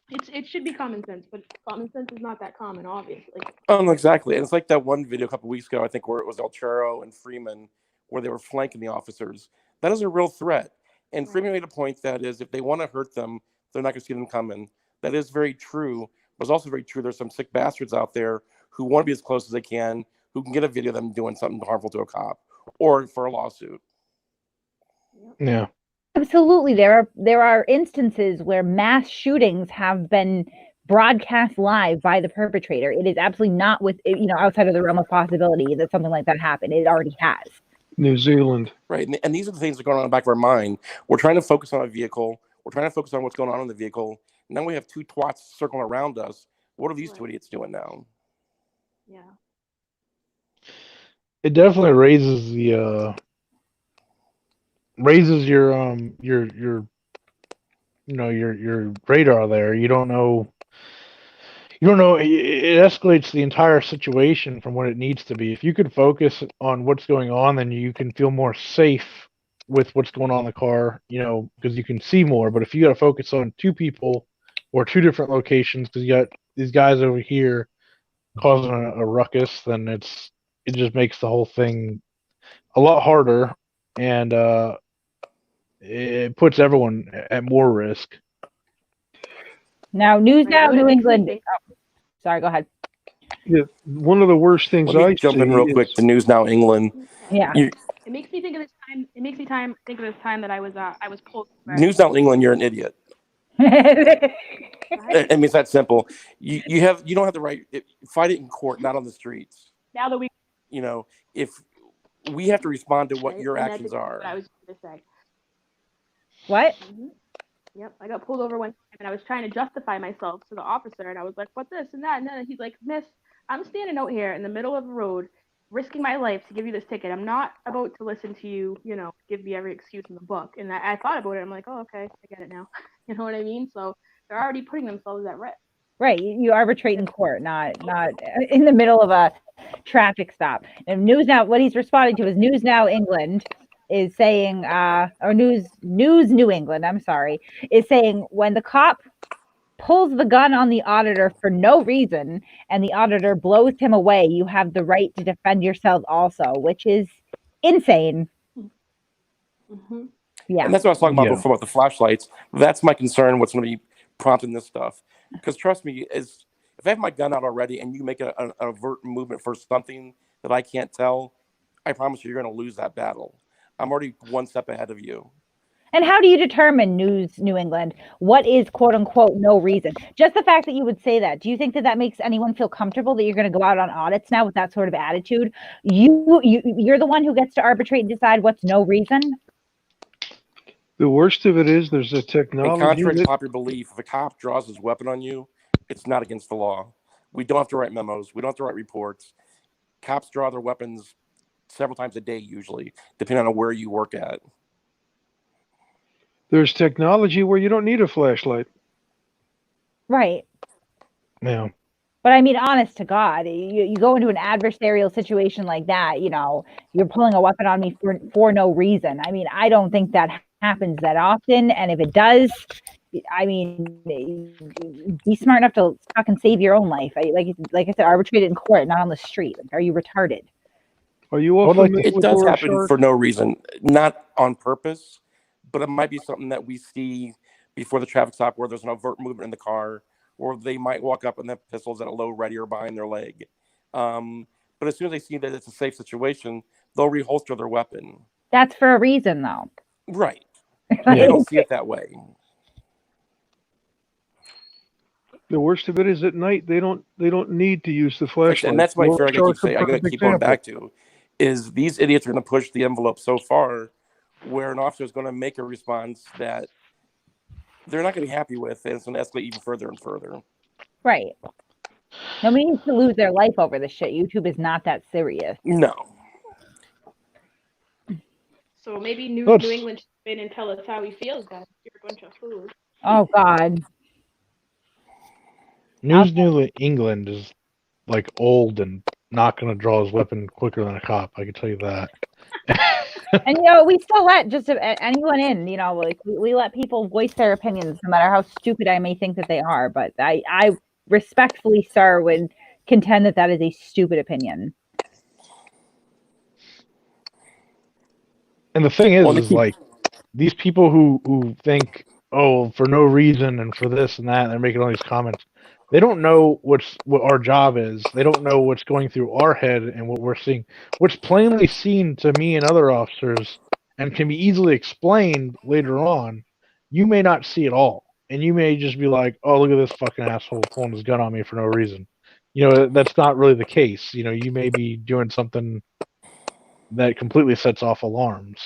it should be common sense, but common sense is not that common, obviously. Oh, no, exactly. And it's like that one video a couple weeks ago, I think, where it was El Churro and Freeman, where they were flanking the officers. That is a real threat. And Freeman made a point that is, if they want to hurt them, they're not going to see them coming. That is very true. But it's also very true there's some sick bastards out there who want to be as close as they can, who can get a video of them doing something harmful to a cop or for a lawsuit. Yeah. Absolutely. There are instances where mass shootings have been broadcast live by the perpetrator. It is absolutely not outside of the realm of possibility that something like that happened. It already has. New Zealand. Right. And these are the things that are going on in the back of our mind. We're trying to focus on a vehicle. We're trying to focus on what's going on in the vehicle. Now we have two twats circling around us. What are these two idiots doing now? Yeah. It definitely raises the your radar there. You don't know, it escalates the entire situation from what it needs to be. If you could focus on what's going on, then you can feel more safe with what's going on in the car, because you can see more. But if you got to focus on two people or two different locations because you got these guys over here causing a ruckus, then it just makes the whole thing a lot harder, and it puts everyone at more risk. Now, News Right, Now what it New makes me England. think- Oh, sorry, go ahead. Yeah, one of the worst things Let I me jump see in real quick is to News Now England. Yeah. You, It makes me think of this time. It makes me think of this time that I was pulled over. News Now England, you're an idiot. I mean, it's that simple. You don't have the right. Fight it in court, not on the streets. Now that we, If we have to respond to what right, your and that's actions exactly are. what I was going to say. What? Mm-hmm. Yep, I got pulled over one time and I was trying to justify myself to the officer, and I was like, "What this and that?" And then he's like, "Miss, I'm standing out here in the middle of the road, risking my life to give you this ticket. I'm not about to listen to you, give me every excuse in the book." And I thought about it. I'm like, "Oh, okay, I get it now." You know what I mean? So they're already putting themselves at risk. Right. You arbitrate in court, not in the middle of a traffic stop. And News Now, what he's responding to is News Now England is saying, or News New England, I'm sorry, is saying when the cop pulls the gun on the auditor for no reason and the auditor blows him away, you have the right to defend yourself also, which is insane. Mm-hmm. Yeah. And that's what I was talking about before about the flashlights. That's my concern. What's going to be prompting this stuff? Because trust me, if I have my gun out already and you make an overt movement for something that I can't tell, I promise you're going to lose that battle. I'm already one step ahead of you. And how do you determine News New England? What is quote unquote no reason? Just the fact that you would say that, do you think that makes anyone feel comfortable that you're going to go out on audits now with that sort of attitude? You're the one who gets to arbitrate and decide what's no reason? the worst of it is there's a And technology contrary to that popular belief, if a cop draws his weapon on you, it's not against the law. We don't have to write memos. We don't have to write reports. Cops draw their weapons several times a day, usually, depending on where you work at. there's technology where you don't need a flashlight. Right. Yeah. But I mean, honest to God, you go into an adversarial situation like that, you're pulling a weapon on me for no reason. I mean, I don't think that happens that often. And if it does, I mean, be smart enough to fucking save your own life. Like I said, arbitrate it in court, not on the street. Like, are you retarded? Are you all familiar It with does Laura happen Shark? for no reason, not on purpose, but it might be something that we see before the traffic stop where there's an overt movement in the car, or they might walk up and the pistol's at a low ready or behind their leg. But as soon as they see that it's a safe situation, they'll reholster their weapon. That's for a reason, though. Right. They don't see it that way. The worst of it is at night they don't need to use the flashlight. And that's my Laura fear I keep Shark's a saying, I perfect keep going example. back to, is these idiots are going to push the envelope so far where an officer is going to make a response that they're not going to be happy with, and it's going to escalate even further and further. Right. Nobody needs to lose their life over this shit. YouTube is not that serious. No. So maybe New England should come in and tell us how he feels then. You're a bunch of fools. Oh, God. News New England is like old and not going to draw his weapon quicker than a cop. I can tell you that. And we still let just anyone in. Like we let people voice their opinions, no matter how stupid I may think that they are. But I respectfully, sir, would contend that is a stupid opinion. And the thing is like these people who think, oh, for no reason and for this and that, and they're making all these comments. They don't know what our job is. They don't know what's going through our head and what we're seeing. What's plainly seen to me and other officers and can be easily explained later on, you may not see it all. And you may just be like, oh, look at this fucking asshole pulling his gun on me for no reason. That's not really the case. You may be doing something that completely sets off alarms.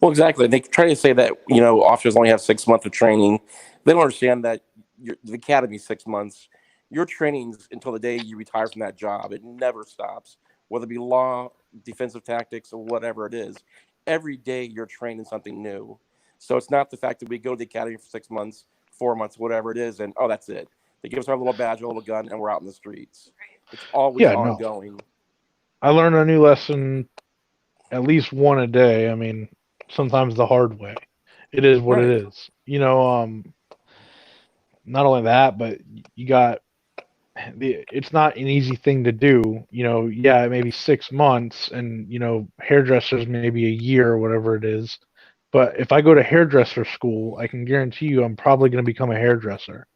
Well, exactly. They try to say that, officers only have 6 months of training. They don't understand that the academy 6 months. Your training's until the day you retire from that job. It never stops, whether it be law, defensive tactics, or whatever it is. Every day you're trained in something new. So it's not the fact that we go to the academy for 6 months, 4 months, whatever it is, and, oh, that's it. They give us our little badge, a little gun, and we're out in the streets. It's always ongoing. No. I learn a new lesson, at least one a day. I mean, sometimes the hard way. It is what it is. you know, not only that, but you got it's not an easy thing to do. You know, yeah, maybe 6 months, and you know, hairdressers maybe a year or whatever it is. But if I go to hairdresser school, I can guarantee you I'm probably going to become a hairdresser.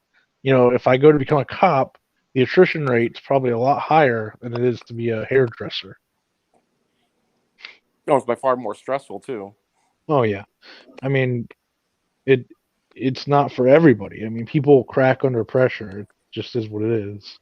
You know, if I go to become a cop, the attrition rate's probably a lot higher than it is to be a hairdresser. No, it's by far more stressful too. Oh yeah, I mean, it's not for everybody. I mean, people crack under pressure. It just is what it is.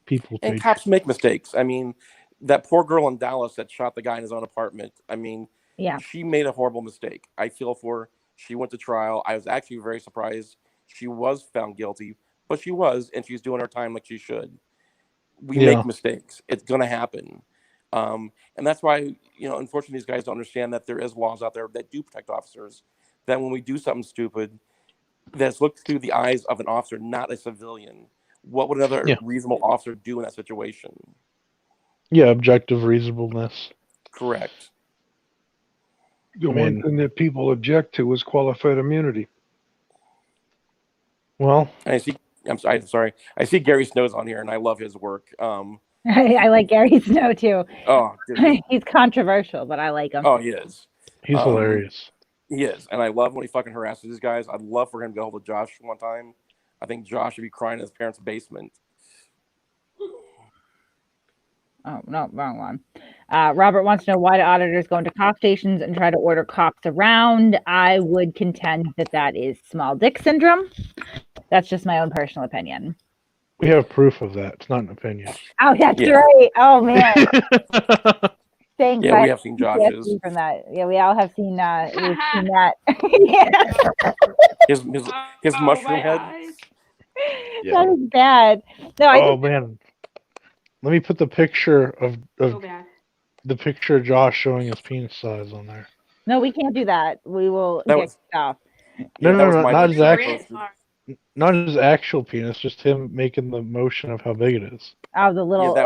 People And take cops make mistakes. I mean, that poor girl in Dallas that shot the guy in his own apartment. I mean, Yeah. she made a horrible mistake. I feel for her. She went to trial. I was actually very surprised she was found guilty, but she was, and she's doing her time like she should. We Yeah. make mistakes. It's going to happen. And that's why, you know, unfortunately, these guys don't understand that there is laws out there that do protect officers, that when we do something stupid, that's looked through the eyes of an officer, not a civilian. What would another Yeah. reasonable officer do in that situation? Yeah, objective reasonableness. Correct. The I one mean- thing that people object to is qualified immunity. Well, I'm sorry. I see Gary Snow's on here, and I love his work. I like Gary Snow too. Oh, dude. He's controversial, but I like him. Oh, he is. he's hilarious. He is, and I love when he fucking harasses these guys. I'd love for him to go hold with Josh one time. I think Josh should be crying in his parents' basement. Oh, no, wrong one. Robert wants to know, why do auditors go into cop stations and try to order cops around? I would contend that that is small dick syndrome. That's just my own personal opinion. We have proof of that. It's not an opinion. Oh, that's Yeah. right. Oh, man. Thanks. Yeah, I we have seen Josh's. PTSD from that. Yeah, we all have seen, we've seen that. Yeah. His Oh, mushroom my head. eyes. That is bad. No, I Oh man, let me put the picture of So bad. the picture of Josh showing his penis size on there. no, we can't do that. We will That get was- kicked off. No, that no, was no, my not picture his I actual, posted. not his actual penis, just him making the motion of how big it is. Oh, the little.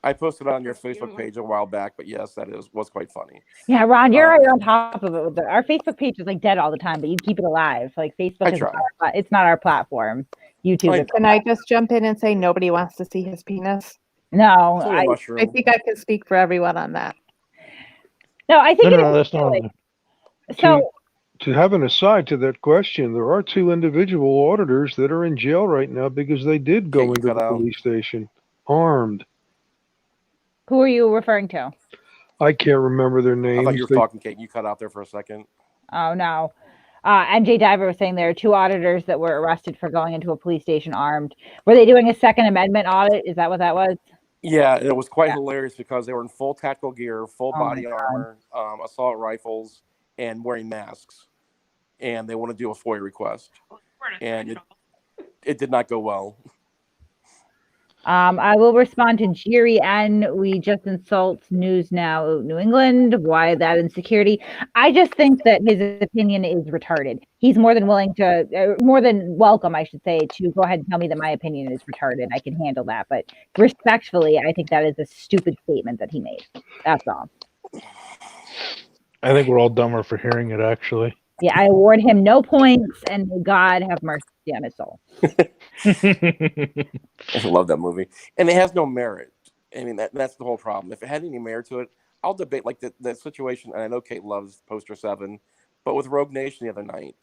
I posted it on your Facebook page a while back, but yes, that was quite funny. Yeah, Ron, you're right on top of it. Our Facebook page is like dead all the time, but you keep it alive. Like Facebook I is try. it's not our platform. YouTube I- is. Can I just jump in and say nobody wants to see his penis? No, It's only a I mushroom. think I can speak for everyone on that. I think No, it no, is that's not. like- so. To have an aside to that question, there are 2 individual auditors that are in jail right now because they did go Okay, you into the cut out. police station armed. Who are you referring to? I can't remember their I names. thought you were They- talking, Kate. You cut out there for a second. Oh no. NJ Diver was saying there are 2 auditors that were arrested for going into a police station armed. Were they doing a Second Amendment audit? Is that what that was? Yeah, and it was quite Yeah. hilarious because they were in full tactical gear, full Oh my body God. armor, assault rifles, and wearing masks. And they want to do a FOIA request. And it did not go well. I will respond to Jerry N. We just insult News Now New England. Why that insecurity? I just think that his opinion is retarded. He's more than willing to, more than welcome, I should say, to go ahead and tell me that my opinion is retarded. I can handle that. But respectfully, I think that is a stupid statement that he made. That's all. I think we're all dumber for hearing it. Actually. Yeah, I award him no points, and may God have mercy on his soul. I love that movie. And it has no merit. I mean, that's the whole problem. If it had any merit to it, I'll debate like the situation. And I know Kate loves Poster 7, but with Rogue Nation the other night,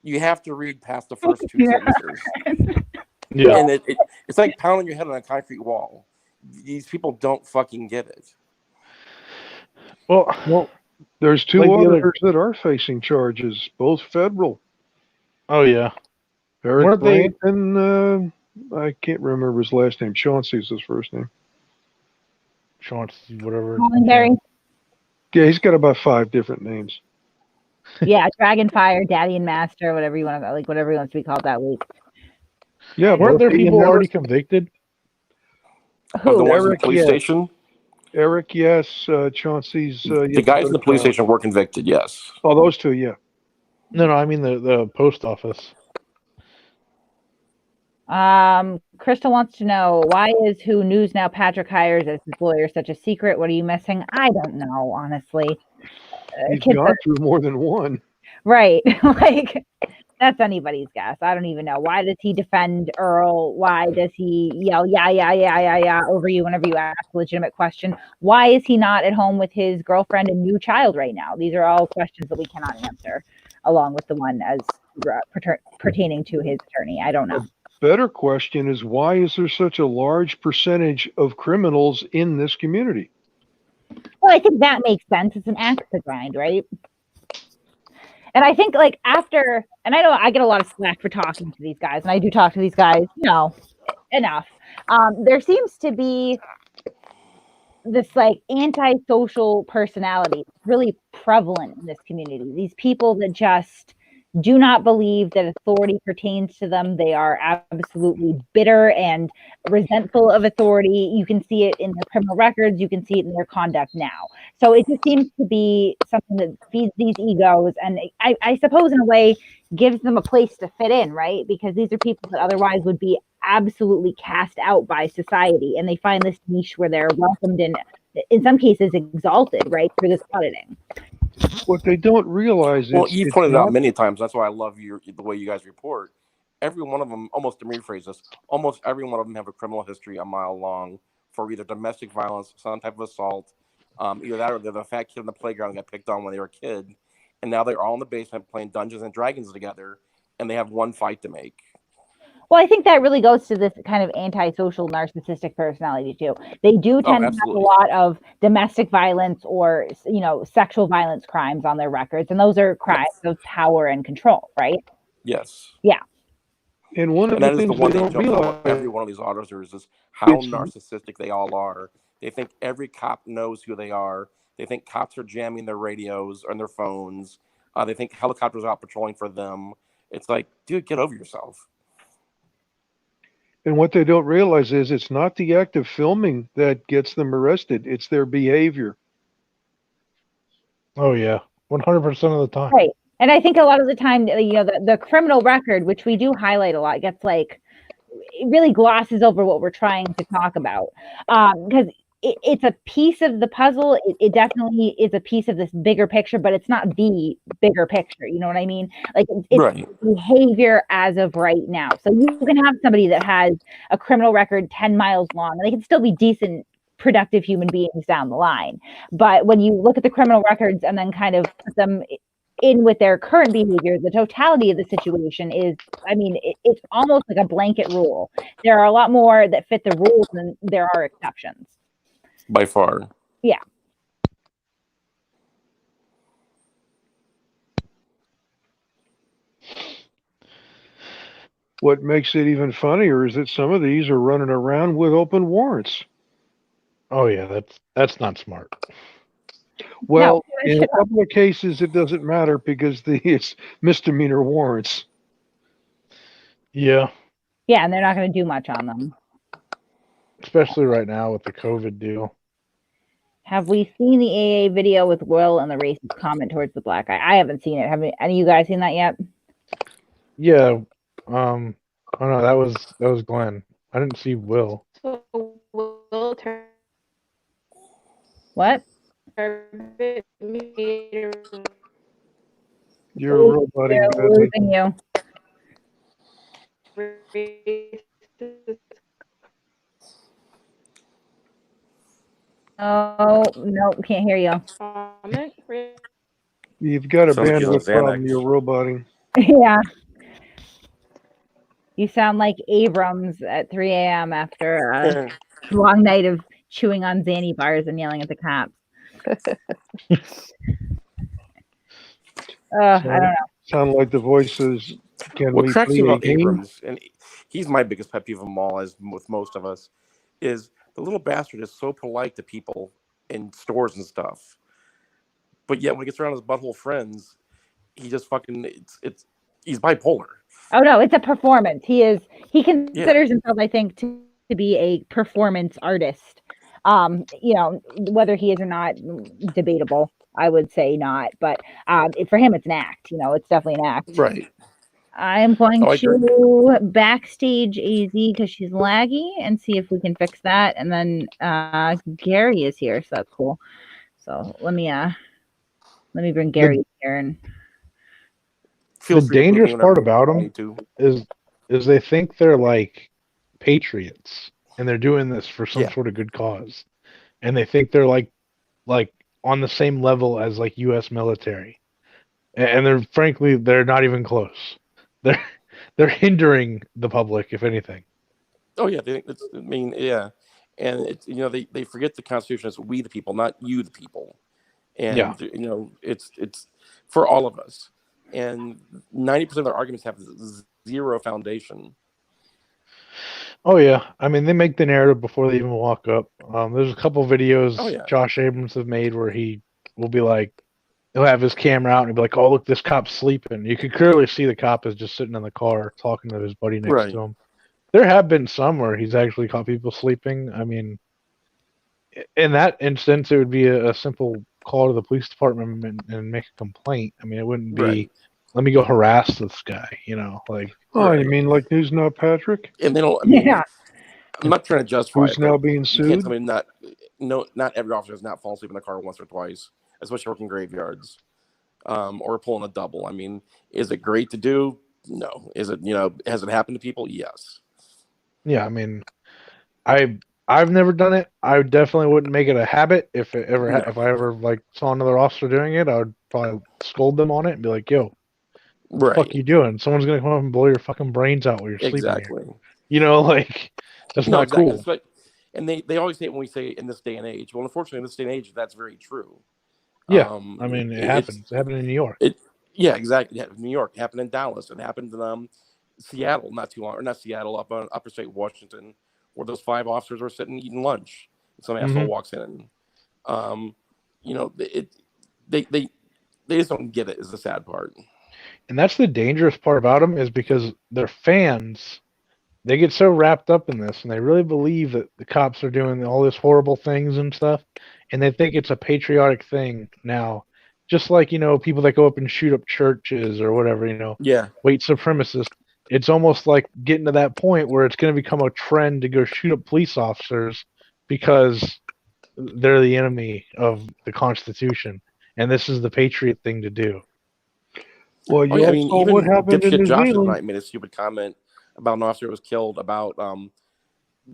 you have to read past the first 2 sentences. Yeah. And it's like pounding your head on a concrete wall. These people don't fucking get it. Well, There's 2 Like the other- auditors that are facing charges, both federal. oh yeah. Eric Weren't they- Brandt and I can't remember his last name. Chauncey's his first name. Chauncey, whatever. Hollenberry. Yeah, he's got about 5 different names. Yeah, Dragonfire, Daddy and Master, whatever you want to like, whatever he wants to be called that week. Yeah, Weren't both there he and people already Eric- convicted? Of the Who? ones in the Eric, police yes. station? Eric, yes. Chauncey's. The guys in the police station were convicted, yes. Oh, those 2, yeah. No, I mean the post office. Crystal wants to know, why is who News Now Patrick hires as his lawyer such a secret? What are you missing? I don't know, honestly. He's Kids gone are- through more than one. Right. Like, that's anybody's guess. I don't even know. Why does he defend Earl? Why does he yell, yeah, over you whenever you ask a legitimate question? Why is he not at home with his girlfriend and new child right now? These are all questions that we cannot answer, along with the one as pertaining to his attorney. I don't know. Better question is, why is there such a large percentage of criminals in this community? Well, I think that makes sense. It's an axe to grind, right? And I think, like, after, and I know I get a lot of slack for talking to these guys, and I do talk to these guys, enough. There seems to be this, like, antisocial personality really prevalent in this community. These people that just do not believe that authority pertains to them. They are absolutely bitter and resentful of authority. You can see it in their criminal records. You can see it in their conduct now. So it just seems to be something that feeds these egos, and I suppose in a way gives them a place to fit in, right? Because these are people that otherwise would be absolutely cast out by society, and they find this niche where they're welcomed and in some cases exalted, right, for this auditing. What they don't realize is, well, you've pointed it out many times. That's why I love the way you guys report. Every one of them, almost to rephrase this, almost every one of them have a criminal history a mile long for either domestic violence, some type of assault, either that or they're the fat kid on the playground that got picked on when they were a kid, and now they're all in the basement playing Dungeons and Dragons together, and they have one fight to make. Well, I think that really goes to this kind of antisocial, narcissistic personality too. They do tend to have a lot of domestic violence or, sexual violence crimes on their records, and those are crimes of power and control, right? Yes. Yeah. And one of the things they don't realize, every one of these auditors, is how narcissistic they all are. They think every cop knows who they are. They think cops are jamming their radios or their phones. They think helicopters are out patrolling for them. It's like, dude, get over yourself. and what they don't realize is it's not the act of filming that gets them arrested. It's their behavior. Oh yeah, 100% of the time. Right. And I think a lot of the time, the criminal record, which we do highlight a lot, gets like, it really glosses over what we're trying to talk about. Because it's a piece of the puzzle. It definitely is a piece of this bigger picture, but it's not the bigger picture. You know what I mean? Like, it's right. Behavior as of right now. So you can have somebody that has a criminal record 10 miles long, and they can still be decent, productive human beings down the line. But when you look at the criminal records and then kind of put them in with their current behavior, the totality of the situation is, it's almost like a blanket rule. There are a lot more that fit the rules than there are exceptions. By far. Yeah. What makes it even funnier is that some of these are running around with open warrants. Oh yeah, that's not smart. Well, in a couple of cases, it doesn't matter because it's misdemeanor warrants. Yeah. Yeah, and they're not going to do much on them. Especially right now with the COVID deal. Have we seen the AA video with Will and the racist comment towards the black guy? I haven't seen it. Have any of you guys seen that yet? Yeah. Oh no, that was Glenn. I didn't see Will. So Will What? You're a robot. Losing you. Oh, no, can't hear you. You've got a bandwidth problem. You're roboting. Yeah. You sound like Abrams at 3 a.m. after a long night of chewing on Xanny bars and yelling at the cops. I don't know. Sound like the voices. What cracks me about Abrams, and he's my biggest pet peeve of them all, as with most of us, is the little bastard is so polite to people in stores and stuff, but yet when he gets around his butthole friends, he just fucking he's bipolar. Oh no, it's a performance. He considers himself, I think, to be a performance artist. Whether he is or not, debatable. I would say not, but for him, it's an act. It's definitely an act. Right. I'm going to backstage AZ because she's laggy and see if we can fix that. And then Gary is here, so that's cool. So let me bring Gary here and Feel the free to boot me dangerous whenever part about you them need to. is they think they're like patriots and they're doing this for some Yeah. sort of good cause, and they think they're like on the same level as like U.S. military, and they're frankly they're not even close. They're hindering the public, if anything. Oh yeah, I mean, yeah, and it's they forget the Constitution is we the people, not you the people, and it's for all of us, and 90% of their arguments have zero foundation. Oh yeah, I mean they make the narrative before they even walk up. There's a couple videos Josh Abrams have made where he will be like, he'll have his camera out and he'll be like, "Oh look, this cop's sleeping." You can clearly see the cop is just sitting in the car talking to his buddy next to him. There have been some where he's actually caught people sleeping. I mean, in that instance, it would be a simple call to the police department and make a complaint. I mean, it wouldn't be, let me go harass this guy, like. Oh, you mean like News Now Patrick? And they don't. I mean, I'm not trying to justify who's now being you sued. can't tell me not every officer does not fall asleep in the car once or twice, especially working graveyards, or pulling a double. I mean, is it great to do? No. Is it has it happened to people? Yes. Yeah, I mean, I've never done it. I definitely wouldn't make it a habit. If I ever like saw another officer doing it, I would probably scold them on it and be like, "Yo, what the fuck you doing? Someone's gonna come up and blow your fucking brains out while you're sleeping here." Like that's not cool. And they always say it when we say in this day and age. Well, unfortunately, in this day and age, that's very true. Yeah, I mean, it happens. It happened in New York. Yeah, exactly. It happened in New York. It happened in Dallas. It happened in Seattle not too long, or not Seattle, up on upper state Washington, where those 5 officers were sitting eating lunch. And some asshole walks in, and they just don't get it. Is the sad part. And that's the dangerous part about them, is because they're fans. They get so wrapped up in this, and they really believe that the cops are doing all these horrible things and stuff, and they think it's a patriotic thing now. Just like, people that go up and shoot up churches or whatever, white supremacists. It's almost like getting to that point where it's going to become a trend to go shoot up police officers because they're the enemy of the Constitution, and this is the patriot thing to do. Well, I mean, even what happened in New Josh Zealand? tonight made a stupid comment about an officer who was killed about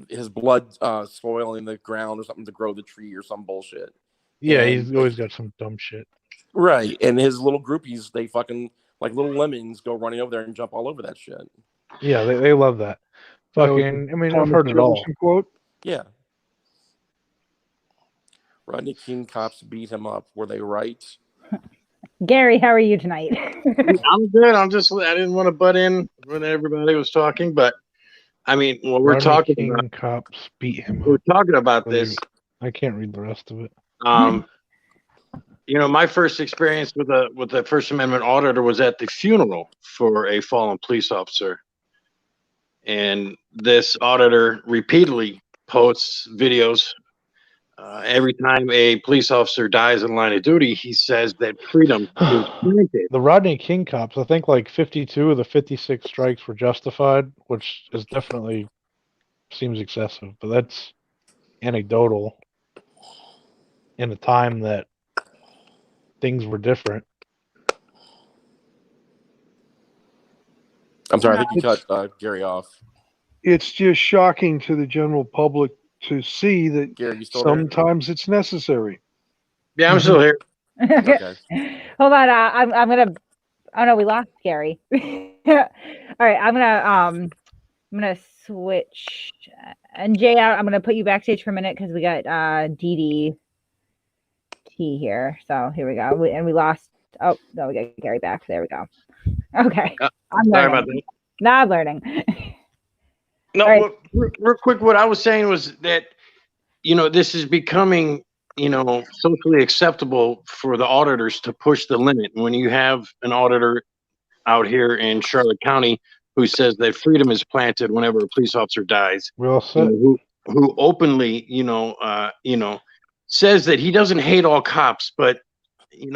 his blood soiling the ground or something to grow the tree or some bullshit. Yeah, he's always got some dumb shit. Right, and his little groupies, they fucking like little lemmings go running over there and jump all over that shit. Yeah, they love that. Fucking, I mean, I've heard it all. Quote? Yeah. Rodney King cops beat him up. Were they right? Gary, how are you tonight? I'm good. I didn't want to butt in when everybody was talking, but I mean, when we're talking King about cops beat him. We're talking about this. I can't read the rest of it. My first experience with the First Amendment auditor was at the funeral for a fallen police officer, and this auditor repeatedly posts videos. Every time a police officer dies in line of duty, he says that freedom is granted. The Rodney King cops, I think like 52 of the 56 strikes were justified, which is definitely seems excessive, but that's anecdotal in a time that things were different. I'm sorry, I think you cut Gary off. It's just shocking to the general public to see that Gary, sometimes it's necessary. Yeah, I'm still here. Okay. Hold on, I'm gonna. Oh no, we lost Gary. All right, I'm gonna switch. And Jay, I'm gonna put you backstage for a minute because we got DDT here. So here we go. And we lost. Oh no, we got Gary back. There we go. Okay. I'm Sorry learning. about that. No, I'm learning. No, right. real quick, what I was saying was that, this is becoming, socially acceptable for the auditors to push the limit. When you have an auditor out here in Charlotte County who says that freedom is planted whenever a police officer dies, who openly, says that he doesn't hate all cops, but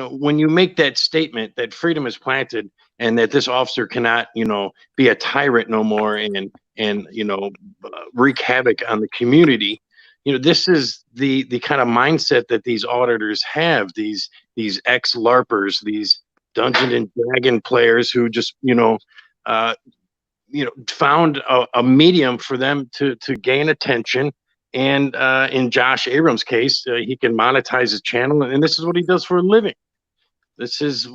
when you make that statement that freedom is planted and that this officer cannot, be a tyrant no more and wreak havoc on the community, this is the kind of mindset that these auditors have, these ex-LARPers, these Dungeons and Dragon players who just, found a medium for them to gain attention. And in Josh Abrams' case, he can monetize his channel, and this is what he does for a living. This is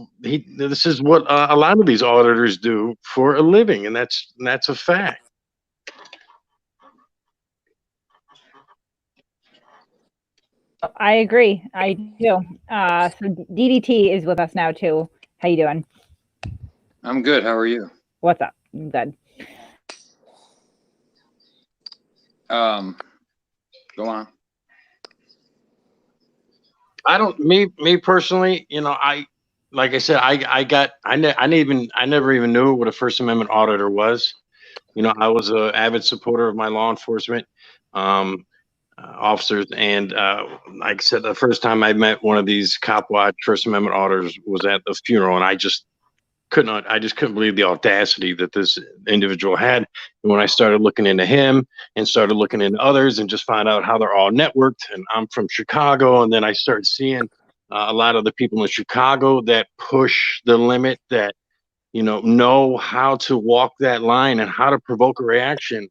what a lot of these auditors do for a living, and that's a fact. I agree. I do. So DDT is with us now too. How you doing? I'm good. How are you? What's up? Good. Go on. Me personally, like I said, I never even knew what a First Amendment auditor was. I was an avid supporter of my law enforcement officers, and like I said, the first time I met one of these cop watch First Amendment auditors was at the funeral, and I just couldn't believe the audacity that this individual had. And when I started looking into him and started looking into others and just found out how they're all networked, and I'm from Chicago, and then I started seeing a lot of the people in Chicago that push the limit, that know how to walk that line and how to provoke a reaction.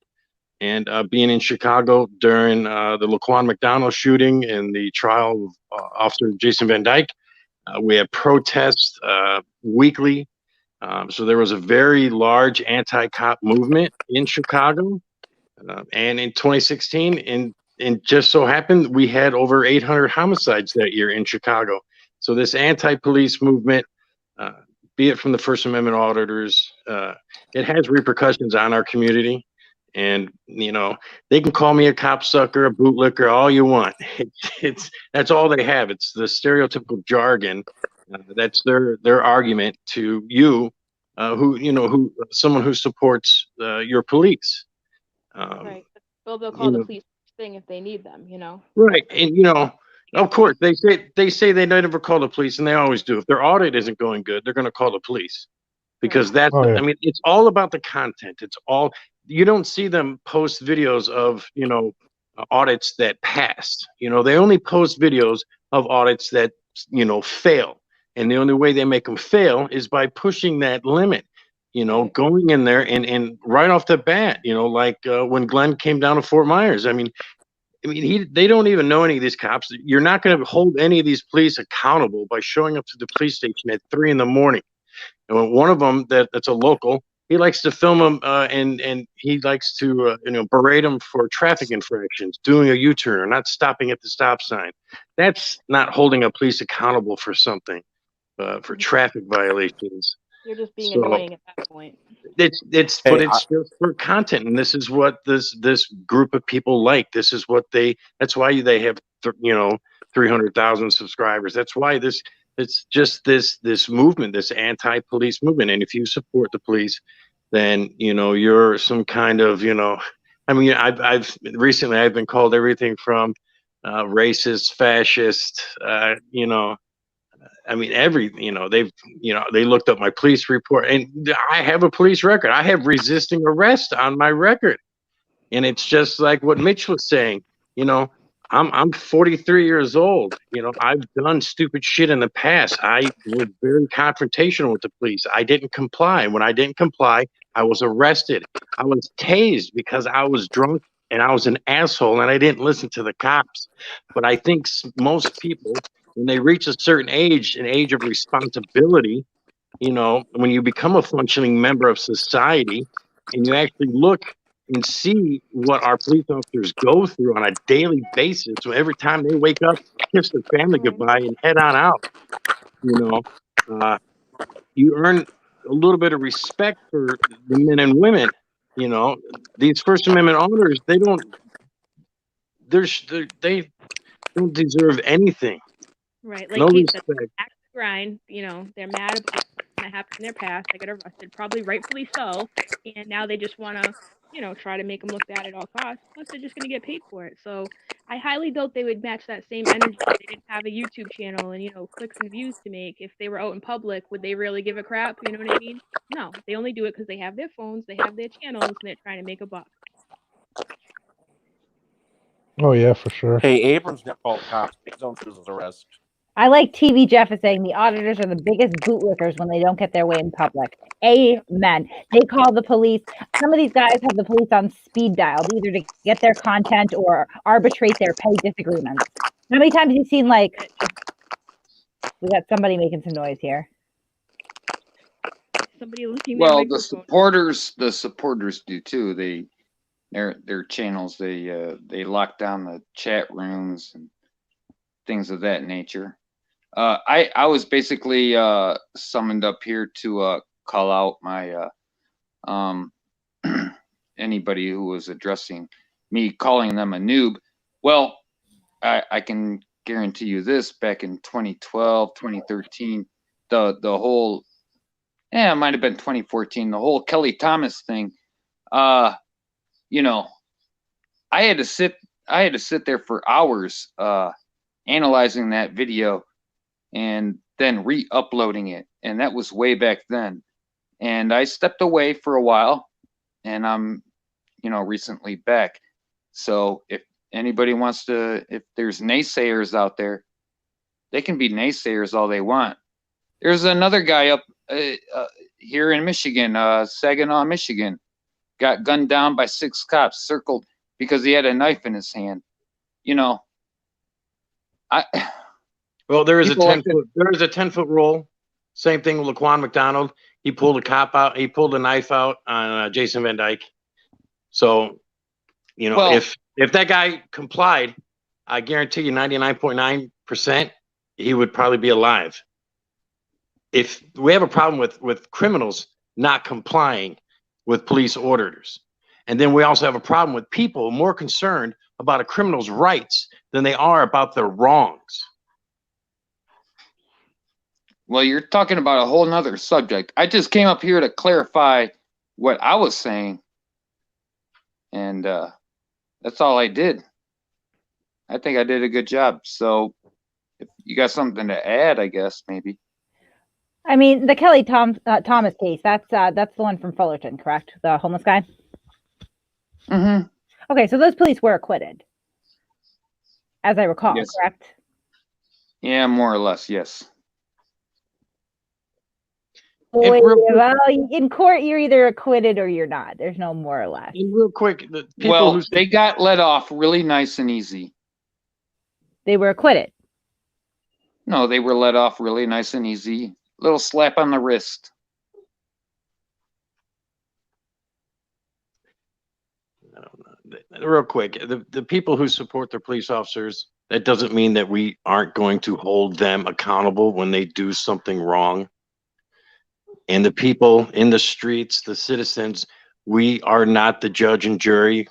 And being in Chicago during the Laquan McDonald shooting and the trial of Officer Jason Van Dyke, we had protests weekly. So there was a very large anti-cop movement in Chicago. And in 2016, and just so happened, we had over 800 homicides that year in Chicago. So this anti-police movement, be it from the First Amendment auditors, it has repercussions on our community. And, they can call me a cop sucker, a bootlicker, all you want. That's all they have. It's the stereotypical jargon. That's their argument to you, who someone who supports your police. Right. Well, they'll call the police thing if they need them. Right, and of course they say they never call the police, and they always do. If their audit isn't going good, they're going to call the police, because that's. Oh, yeah. I mean, it's all about the content. It's all. You don't see them post videos of audits that passed. They only post videos of audits that fail. And the only way they make them fail is by pushing that limit, going in there and right off the bat, like when Glenn came down to Fort Myers. They don't even know any of these cops. You're not going to hold any of these police accountable by showing up to the police station at 3 a.m. And one of them that's a local, he likes to film them and he likes to berate them for traffic infractions, doing a U-turn or not stopping at the stop sign. That's not holding a police accountable for something. For traffic violations. You're just being annoying at that point. It's just for content, and this is what this group of people like. That's why they have 300,000 subscribers. That's why it's just this movement, this anti-police movement. And if you support the police, then you're some kind of I've recently been called everything from racist, fascist, they looked up my police report, and I have a police record. I have resisting arrest on my record. And it's just like what Mitch was saying, I'm 43 years old. I've done stupid shit in the past. I was very confrontational with the police. I didn't comply. When I didn't comply, I was arrested. I was tased because I was drunk and I was an asshole and I didn't listen to the cops. But I think most people, when they reach a certain age, an age of responsibility, when you become a functioning member of society and you actually look and see what our police officers go through on a daily basis, so every time they wake up, kiss their family goodbye and head on out, you earn a little bit of respect for the men and women. These First Amendment auditors, they don't deserve anything. Right, like No Keith said, respect. act grind. They're mad about something that happened in their past. They got arrested, probably rightfully so, and now they just want to, try to make them look bad at all costs. Plus, they're just going to get paid for it. So, I highly doubt they would match that same energy if they didn't have a YouTube channel and clicks and views to make. If they were out in public, would they really give a crap? You know what I mean? No, they only do it because they have their phones, they have their channels, and they're trying to make a buck. Oh yeah, for sure. Hey, Abrams got called cops. Don't choose his arrest. I like TV Jeff is saying the auditors are the biggest bootlickers when they don't get their way in public. Amen. They call the police. Some of these guys have the police on speed dial, either to get their content or arbitrate their pay disagreements. How many times have you seen, like, we got somebody making some noise here? Somebody looking at Well, the supporters do too. Their channels, they lock down the chat rooms and things of that nature. I was basically summoned up here to call out my anybody who was addressing me, calling them a noob. Well, I can guarantee you this: back in 2012, 2013, the whole, it might have been 2014, the whole Kelly Thomas thing. You know, I had to sit there for hours analyzing that video and then re-uploading it, and that was way back then. And I stepped away for a while, and I'm, recently back. So if anybody wants to, if there's naysayers out there, they can be naysayers all they want. There's another guy up here in Michigan, Saginaw, Michigan, got gunned down by 6 cops, circled because he had a knife in his hand. Well, there is a People 10-foot rule. Same thing with Laquan McDonald. He pulled a cop out. He pulled a knife out on Jason Van Dyke. So, if that guy complied, I guarantee you 99.9% he would probably be alive. If we have a problem with criminals not complying with police orders, and then we also have a problem with people more concerned about a criminal's rights than they are about their wrongs. Well, you're talking about a whole nother subject. I just came up here to clarify what I was saying, and that's all I did. I think I did a good job. So if you got something to add, I guess maybe. I mean, the Kelly Thomas case, that's the one from Fullerton, correct? The homeless guy? Mm-hmm. Okay, so those police were acquitted, as I recall, Yes. correct? Yeah, more or less, yes. Wait, well, in court, you're either acquitted or you're not. There's no more or less. And real quick, the people Well, they got let off really nice and easy. They were acquitted. No, they were let off really nice and easy. Little slap on the wrist. I don't know. Real quick, the people who support their police officers, that doesn't mean that we aren't going to hold them accountable when they do something wrong. And the people in the streets, the citizens, we are not the judge and jury.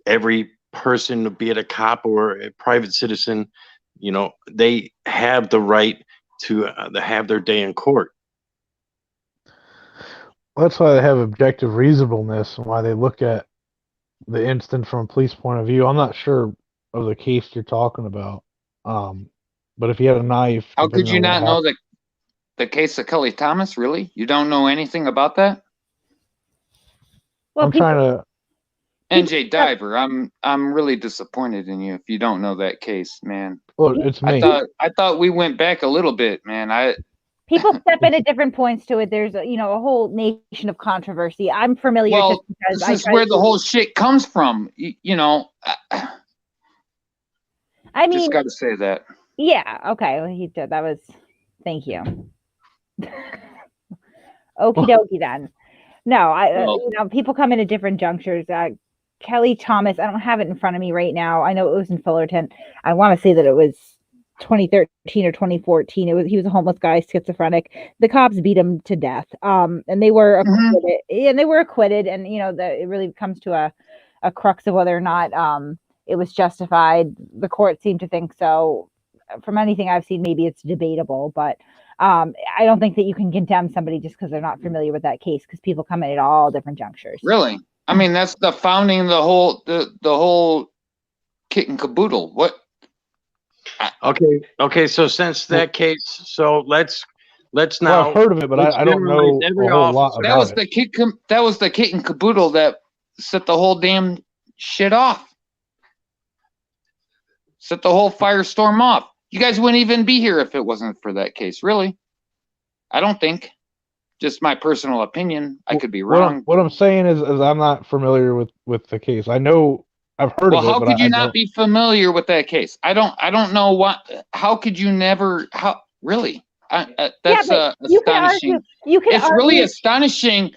Every person, be it a cop or a private citizen, they have the right to have their day in court. Well, that's why they have objective reasonableness and why they look at the instance from a police point of view. I'm not sure of the case you're talking about, but if you had a knife, How could you not know that? The case of Kelly Thomas? Really? You don't know anything about that? Well, I'm trying to. NJ Diver, I'm really disappointed in you if you don't know that case, man. Well, it's me. I thought we went back a little bit, man. People step in at different points to it. There's a whole nation of controversy. I'm familiar just because this is where the whole shit comes from. I mean, just got to say that. Yeah. Okay. Well, he did. That was. Thank you. Okie dokie then. No, people come in at different junctures. Kelly Thomas, I don't have it in front of me right now. I know it was in Fullerton. I want to say that it was 2013 or 2014. He was a homeless guy, schizophrenic. The cops beat him to death. And they were acquitted. And they were acquitted. And it really comes to a crux of whether or not it was justified. The court seemed to think so. From anything I've seen, maybe it's debatable, but I don't think that you can condemn somebody just because they're not familiar with that case, because people come in at all different junctures. Really? I mean, that's the founding of the whole kit and caboodle. What? Okay. So since that case, so let's now. Well, I've heard of it, but I don't know a whole lot about it. That was the kit and caboodle that set the whole damn shit off. Set the whole firestorm off. You guys wouldn't even be here if it wasn't for that case. Really? I don't think. Just my personal opinion. I could be wrong. What I'm saying is I'm not familiar with the case. I know I've heard Well, of it, how but could you I not don't. be familiar with that case? I don't know what. How could you never? How really? That's you can astonishing. argue. You can It's argue. really astonishing,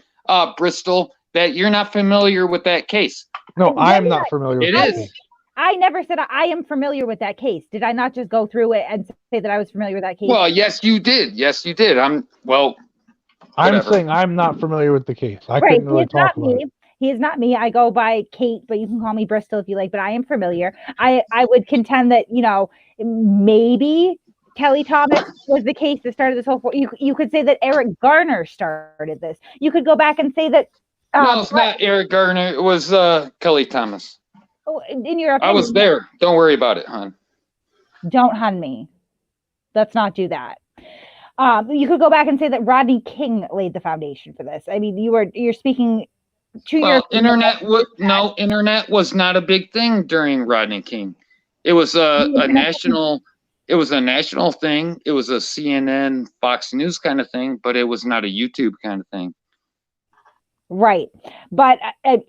Bristol, that you're not familiar with that case. No, I'm not familiar with It the is. case. I never said I am familiar with that case. Did I not just go through it and say that I was familiar with that case? Well, yes, you did. Yes, you did. I'm whatever. saying I'm not familiar with the case. I Right. couldn't He really is talk not about me. it. He is not me. I go by Kate, but you can call me Bristol if you like, but I am familiar. I would contend that, maybe Kelly Thomas was the case that started this whole. You could say that Eric Garner started this. You could go back and say that. No, it's not Eric Gardner. It was Kelly Thomas. In your opinion, I was there. Don't worry about it, hon. Don't hun me. Let's not do that. You could go back and say that Rodney King laid the foundation for this. I mean, you're speaking to your internet was not a big thing during Rodney King. It was a national. It was a national thing. It was a CNN, Fox News kind of thing, but it was not a YouTube kind of thing. Right. But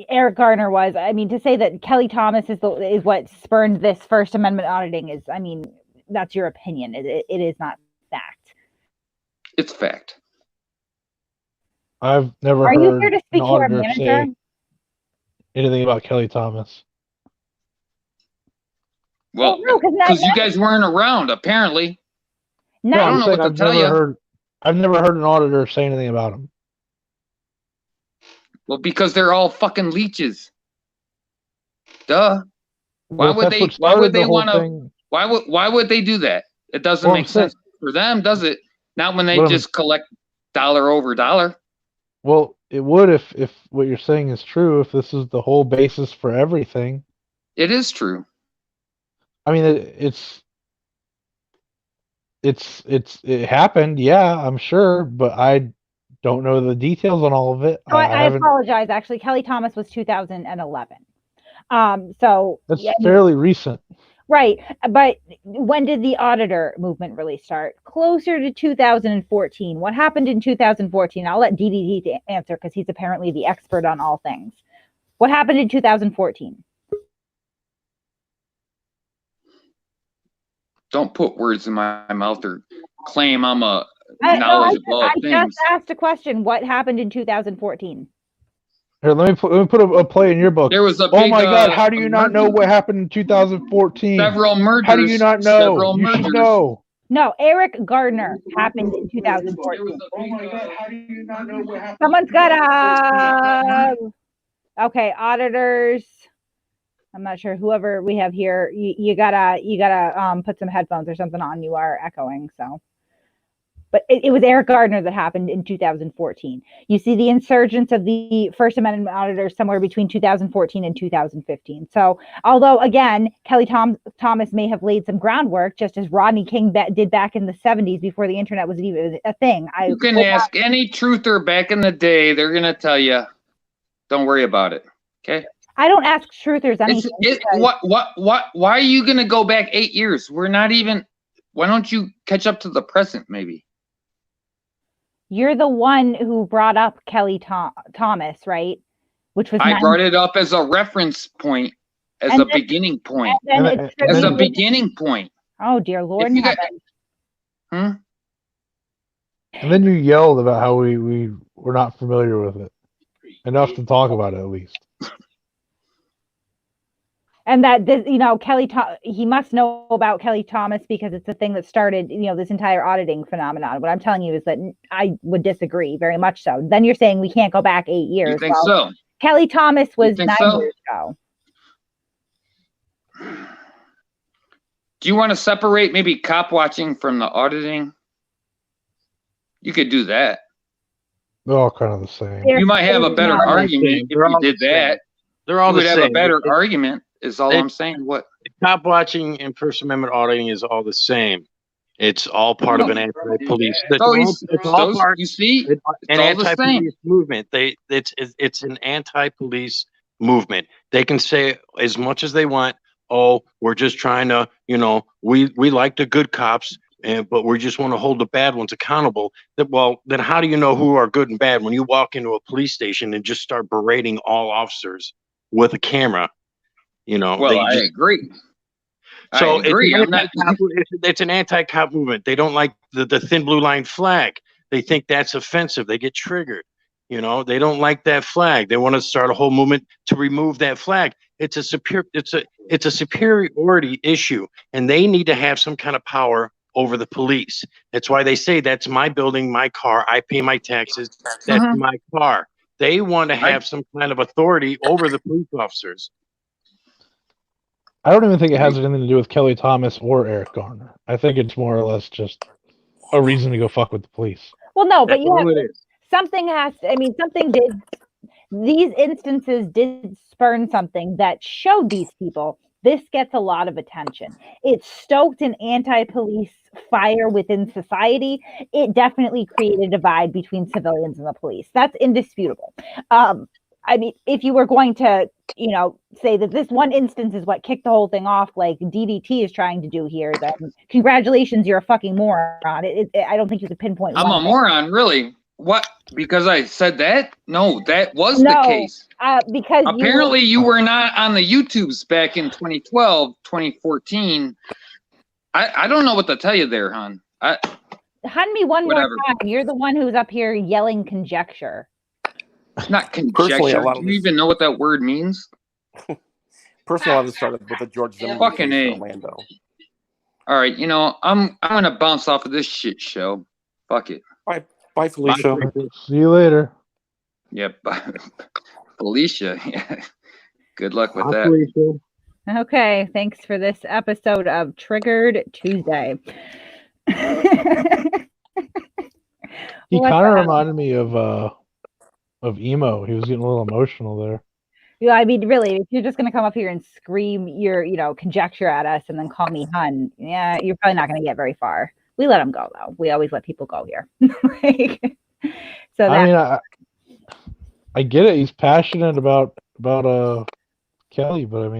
Eric Garner was, I mean, to say that Kelly Thomas is what spurned this First Amendment auditing is, I mean, that's your opinion. It is not fact. It's fact. I've never Are heard you here to speak an to our auditor manager? say anything about Kelly Thomas. Well, no, because you guys weren't around, apparently. No, I don't know what to tell you. I've never heard an auditor say anything about him. Well, because they're all fucking leeches. Duh. Why would they want to? Why would they do that? It doesn't make sense for them, does it? Not when they just collect dollar over dollar. Well, it would if what you're saying is true. If this is the whole basis for everything. It is true. I mean, it happened. Yeah, I'm sure, but I don't know the details on all of it. So I apologize. Actually, Kelly Thomas was 2011. So that's fairly recent. Right. But when did the auditor movement really start? Closer to 2014. What happened in 2014? I'll let DDD answer because he's apparently the expert on all things. What happened in 2014? Don't put words in my mouth or claim I'm a knowledgeable I things. just asked a question. What happened in 2014? Here, let me put a play in your book. There was a oh my God! How do you not know what happened in 2014? Several murders. How do you not know? You should know. No, Eric Gardner happened in 2014. Oh my God! How do you not know what happened? Someone's got okay, auditors. I'm not sure. Whoever we have here, you gotta put some headphones or something on. You are echoing, so. But it was Eric Gardner that happened in 2014. You see the insurgence of the First Amendment auditors somewhere between 2014 and 2015. So, although again, Kelly Thomas may have laid some groundwork, just as Rodney King did back in the 70s before the internet was even a thing. You can ask any truther back in the day; they're gonna tell you, "Don't worry about it." Okay. I don't ask truthers anything. Why are you gonna go back 8 years? We're not even. Why don't you catch up to the present, maybe? You're the one who brought up Kelly Thomas, right? Which was I brought it up as a reference point, as a beginning point. As a beginning point. Oh dear Lord in heaven. And then you yelled about how we were not familiar with it. Enough to talk about it, at least. And that Kelly, he must know about Kelly Thomas because it's the thing that started, this entire auditing phenomenon. What I'm telling you is that I would disagree very much so. Then you're saying we can't go back 8 years. You think so? Kelly Thomas was 9 years ago. Do you want to separate maybe cop watching from the auditing? You could do that. They're all kind of the same. You might have a better argument if you did that. They're all the same. You would have a better argument. Is all I'm saying. What? Cop watching and First Amendment auditing is all the same. It's all part of an anti-police. You see, an anti-police movement. It's an anti-police movement. They can say as much as they want. oh, we're just trying to, we like the good cops, but we just want to hold the bad ones accountable. Well, then how do you know who are good and bad when you walk into a police station and just start berating all officers with a camera? Well, I agree. So I agree. it's an anti-cop movement. They don't like the thin blue line flag. They think that's offensive. They get triggered. They don't like that flag. They want to start a whole movement to remove that flag. It's a superiority issue, and they need to have some kind of power over the police. That's why they say that's my building, my car. I pay my taxes. That's my car. They want to have some kind of authority over the police officers. I don't even think it has anything to do with Kelly Thomas or Eric Garner. I think it's more or less just a reason to go fuck with the police. Well, no, but something has to, something did, these instances did spurn something that showed these people this gets a lot of attention. It stoked an anti-police fire within society. It definitely created a divide between civilians and the police. That's indisputable. If you were going to, say that this one instance is what kicked the whole thing off, like DDT is trying to do here, then congratulations, you're a fucking moron. I don't think you could pinpoint. I'm a moron, really. What? Because I said that? No, that was the case. Because apparently you were not on the YouTubes back in 2012, 2014. I don't know what to tell you there, hon. Hun me one more time. You're the one who's up here yelling conjecture. It's not conjecture. Do you even know what that word means? Personally, I started with the George Zimmerman fucking case in Orlando. All right, I'm gonna bounce off of this shit show. Fuck it. Bye, Felicia. See you later. Yep. Felicia. Yeah. Good luck with that. Felicia. Okay, thanks for this episode of Triggered Tuesday. He kind of reminded me of Emo. He was getting a little emotional there. Yeah, really, if you're just going to come up here and scream your, conjecture at us and then call me hun, yeah, you're probably not going to get very far. We let them go, though. We always let people go here. I get it. He's passionate about Kelly, but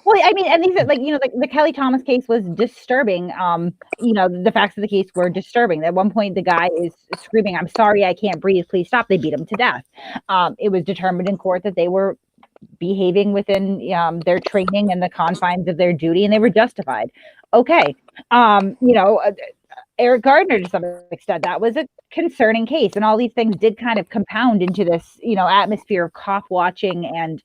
Well, and these are the Kelly Thomas case was disturbing. The facts of the case were disturbing. At one point, the guy is screaming, "I'm sorry, I can't breathe. Please stop." They beat him to death. It was determined in court that they were behaving within their training and the confines of their duty, and they were justified. Okay. Eric Gardner, to some extent, that was a concerning case, and all these things did kind of compound into this, atmosphere of cop watching and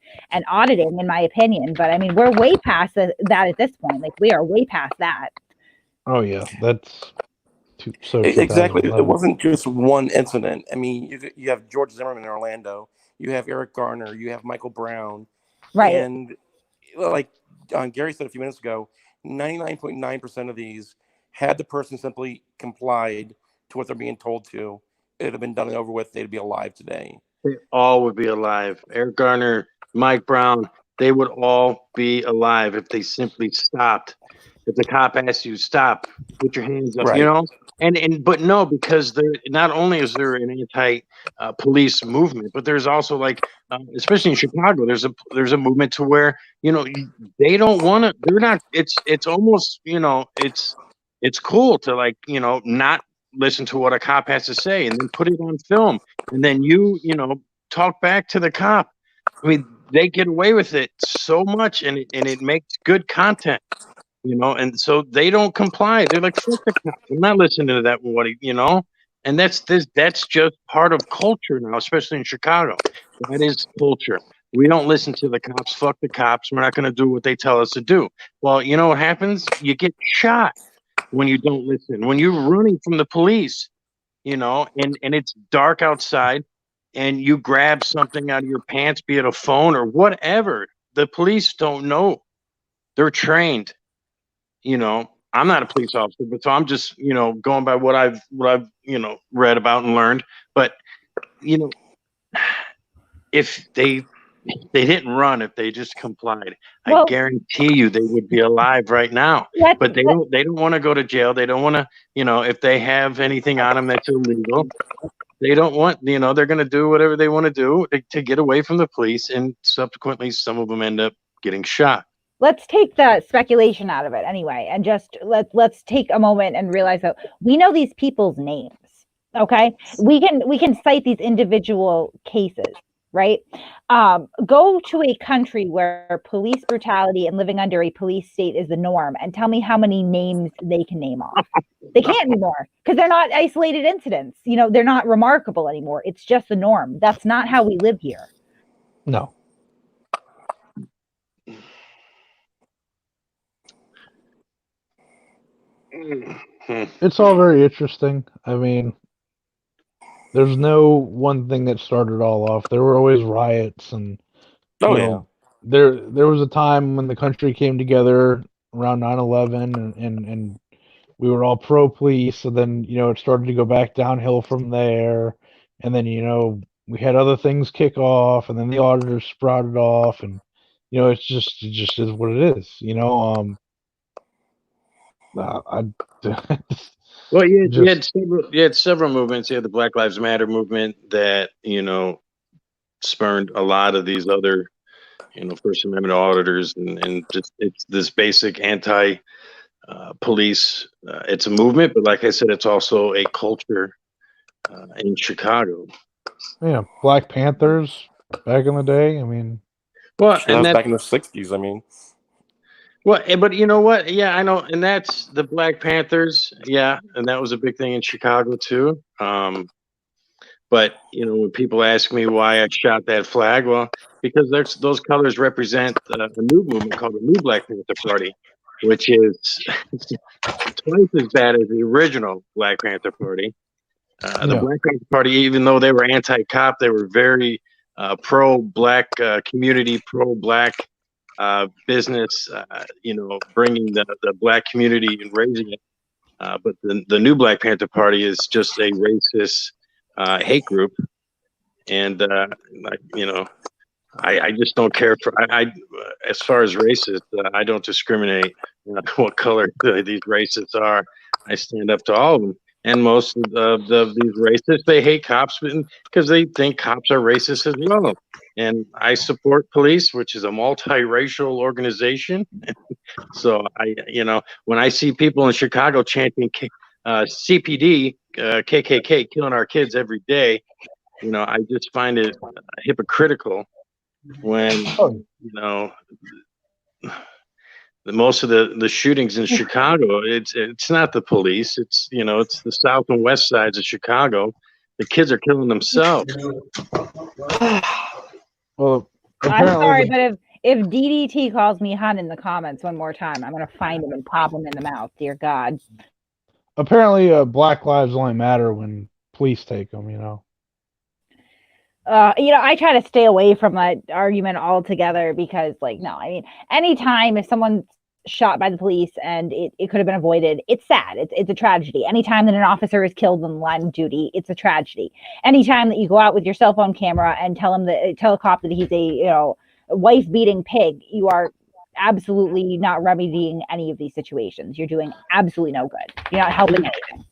auditing, in my opinion. But we're way past that at this point. Like, we are way past that. Oh yeah, that's exactly. It wasn't just one incident. You have George Zimmerman in Orlando, you have Eric Garner, you have Michael Brown, right? And like Gary said a few minutes ago, 99.9% of these, had the person simply complied to what they're being told to, it'd have been done and over with. They'd be alive today. They all would be alive. Eric Garner, Mike Brown, they would all be alive if they simply stopped. If the cop asked you, stop, put your hands up, right. But no, because not only is there an anti-police movement, but there's also especially in Chicago, there's a movement to where, they don't want to, they're not, it's almost, it's cool to not listen to what a cop has to say and then put it on film. And then you talk back to the cop. They get away with it so much and it makes good content, and so they don't comply. They're like, fuck the cop. I'm not listening to that. And that's just part of culture now, especially in Chicago. That is culture. We don't listen to the cops. Fuck the cops. We're not going to do what they tell us to do. Well, you know what happens? You get shot when you don't listen, when you're running from the police, and it's dark outside and you grab something out of your pants, be it a phone or whatever. The police don't know. They're trained. I'm not a police officer, but so I'm just, going by what I've read about and learned. But, if they didn't run, if they just complied, I guarantee you they would be alive right now. But they don't want to go to jail. They don't want to, if they have anything on them that's illegal, they don't want, they're going to do whatever they want to do to get away from the police. And subsequently, some of them end up getting shot. let's take the speculation out of it anyway, and just let's take a moment and realize that we know these people's names. Okay, we can cite these individual cases, right? Go to a country where police brutality and living under a police state is the norm, and tell me how many names they can name off. They can't anymore because they're not isolated incidents. You know, they're not remarkable anymore. It's just the norm. That's not how we live here. No. It's all very interesting. I mean, there's no one thing that started it all off. There were always riots, and Oh, you know, there was a time when the country came together around 9/11, and we were all pro police. So then, you know, it started to go back downhill from there, and then, you know, we had other things kick off, and then the auditors sprouted it you know, it just is what it is. You know, Well, you just had several movements. You had the Black Lives Matter movement that, you know, spurned a lot of these other, you know, First Amendment auditors, and just it's this basic anti police. It's a movement, but like I said, it's also a culture in Chicago. yeah, Black Panthers back in the day. I mean, Well, That and was that, back in the 60s. I mean, well, but you know what? Yeah, I know, and that's the Black Panthers. Yeah, and that was a big thing in Chicago too. But you know, when people ask me why I shot that flag, well, because those colors represent a new movement called the New Black Panther Party, which is twice as bad as the original Black Panther Party. The yeah. Black Panther Party, even though they were anti-cop, they were very pro-black community, pro-black business. You know, bringing the black community and raising it. But the new Black Panther Party is just a racist hate group, and like, you know, I just don't care for as far as racist. I don't discriminate what color these racists are. I stand up to all of them. And most of these racists, they hate cops because they think cops are racist as well. And I support police, which is a multiracial organization. So you know, when I see people in Chicago chanting CPD, KKK, killing our kids every day, you know, I just find it hypocritical when, you know, most of the shootings in Chicago, it's not the police, it's, you know, it's the south and west sides of Chicago. The kids are killing themselves. Well, I'm sorry, but if DDT calls me hun in the comments one more time, I'm gonna find him and pop him in the mouth. Dear God. Apparently, Black lives only matter when police take them. You know. You know, I try to stay away from that argument altogether because, like, no, I mean, anytime if someone's shot by the police and it could have been avoided, it's sad. It's a tragedy. Anytime that an officer is killed in the line of duty, it's a tragedy. Anytime that you go out with your cell phone camera and tell a cop that he's a, you know, wife beating pig, you are absolutely not remedying any of these situations. You're doing absolutely no good. You're not helping anything.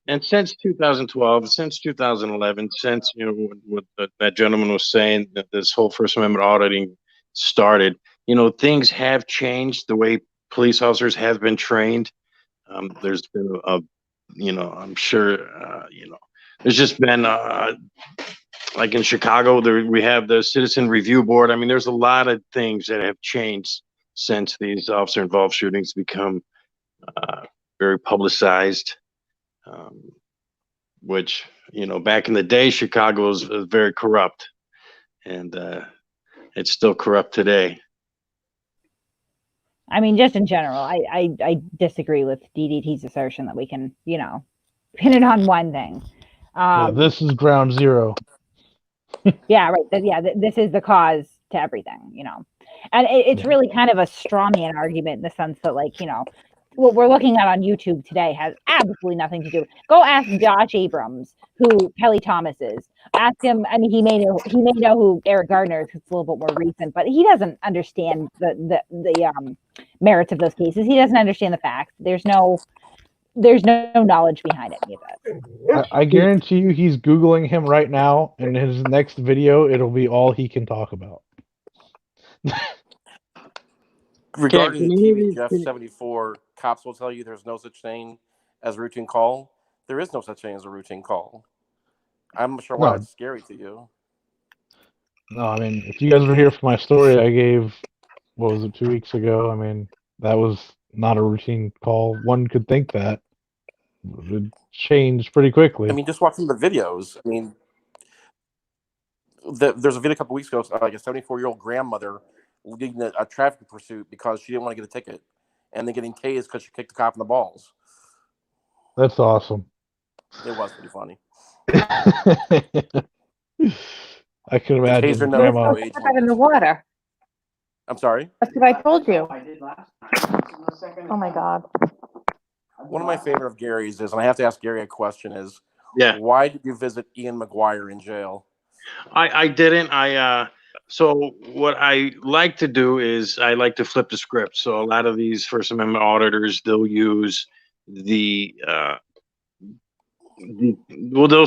And since 2012, since 2011, since, you know, what that gentleman was saying, that this whole First Amendment auditing started, you know, things have changed. The way police officers have been trained. There's been you know, I'm sure, you know, there's just been, like in Chicago, we have the Citizen Review Board. I mean, there's a lot of things that have changed since these officer-involved shootings become very publicized. Which, you know, back in the day, Chicago was very corrupt, and it's still corrupt today. I mean, just in general, I disagree with DDT's assertion that we can, you know, pin it on one thing. Yeah, this is ground zero. Yeah, right. Yeah, this is the cause to everything, you know. And it's really kind of a straw man argument in the sense that, like, you know, what we're looking at on YouTube today has absolutely nothing to do. Go ask Josh Abrams who Kelly Thomas is. Ask him. I mean, he may know who Eric Gardner is. It's a little bit more recent, but he doesn't understand the merits of those cases. He doesn't understand the facts. There's no knowledge behind any of it. I guarantee you, he's Googling him right now, and in his next video, it'll be all he can talk about. Regarding can the any of TV you, Jeff 74, cops will tell you there's no such thing as a routine call. There is no such thing as a routine call. I'm not sure why No. that's scary to you. No, I mean, if you guys were here for my story I gave, what was it, 2 weeks ago? I mean, that was not a routine call. One could think that. It would change pretty quickly. I mean, just watching the videos. I mean, there's a video a couple weeks ago, like a 74-year-old grandmother leading a traffic pursuit because she didn't want to get a ticket, and then getting tased because she kicked the cop in the balls. That's awesome. It was pretty funny. I can imagine taser You're knows grandma. no supposed age to put that in limit. the water. I'm sorry? That's what I told you. Oh my God. One of my favorite of Gary's is, and I have to ask Gary a question, is yeah, why did you visit Ian McGuire in jail? I didn't. So what I like to do is I like to flip the script. So a lot of these First Amendment auditors, they'll use they'll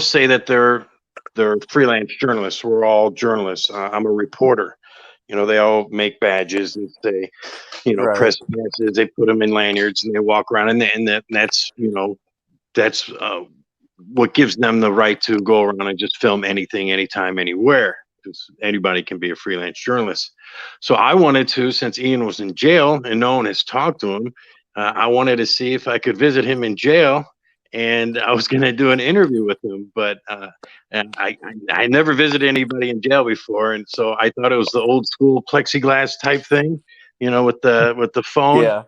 say that they're freelance journalists. We're all journalists. I'm a reporter. You know, they all make badges and say, you know, Right. press passes. They put them in lanyards and they walk around, and that's, you know, that's what gives them the right to go around and just film anything, anytime, anywhere. Because anybody can be a freelance journalist. So I wanted to, since Ian was in jail and no one has talked to him, I wanted to see if I could visit him in jail, and I was going to do an interview with him. But and I never visited anybody in jail before, and so I thought it was the old school plexiglass type thing, you know, with the phone. Yeah.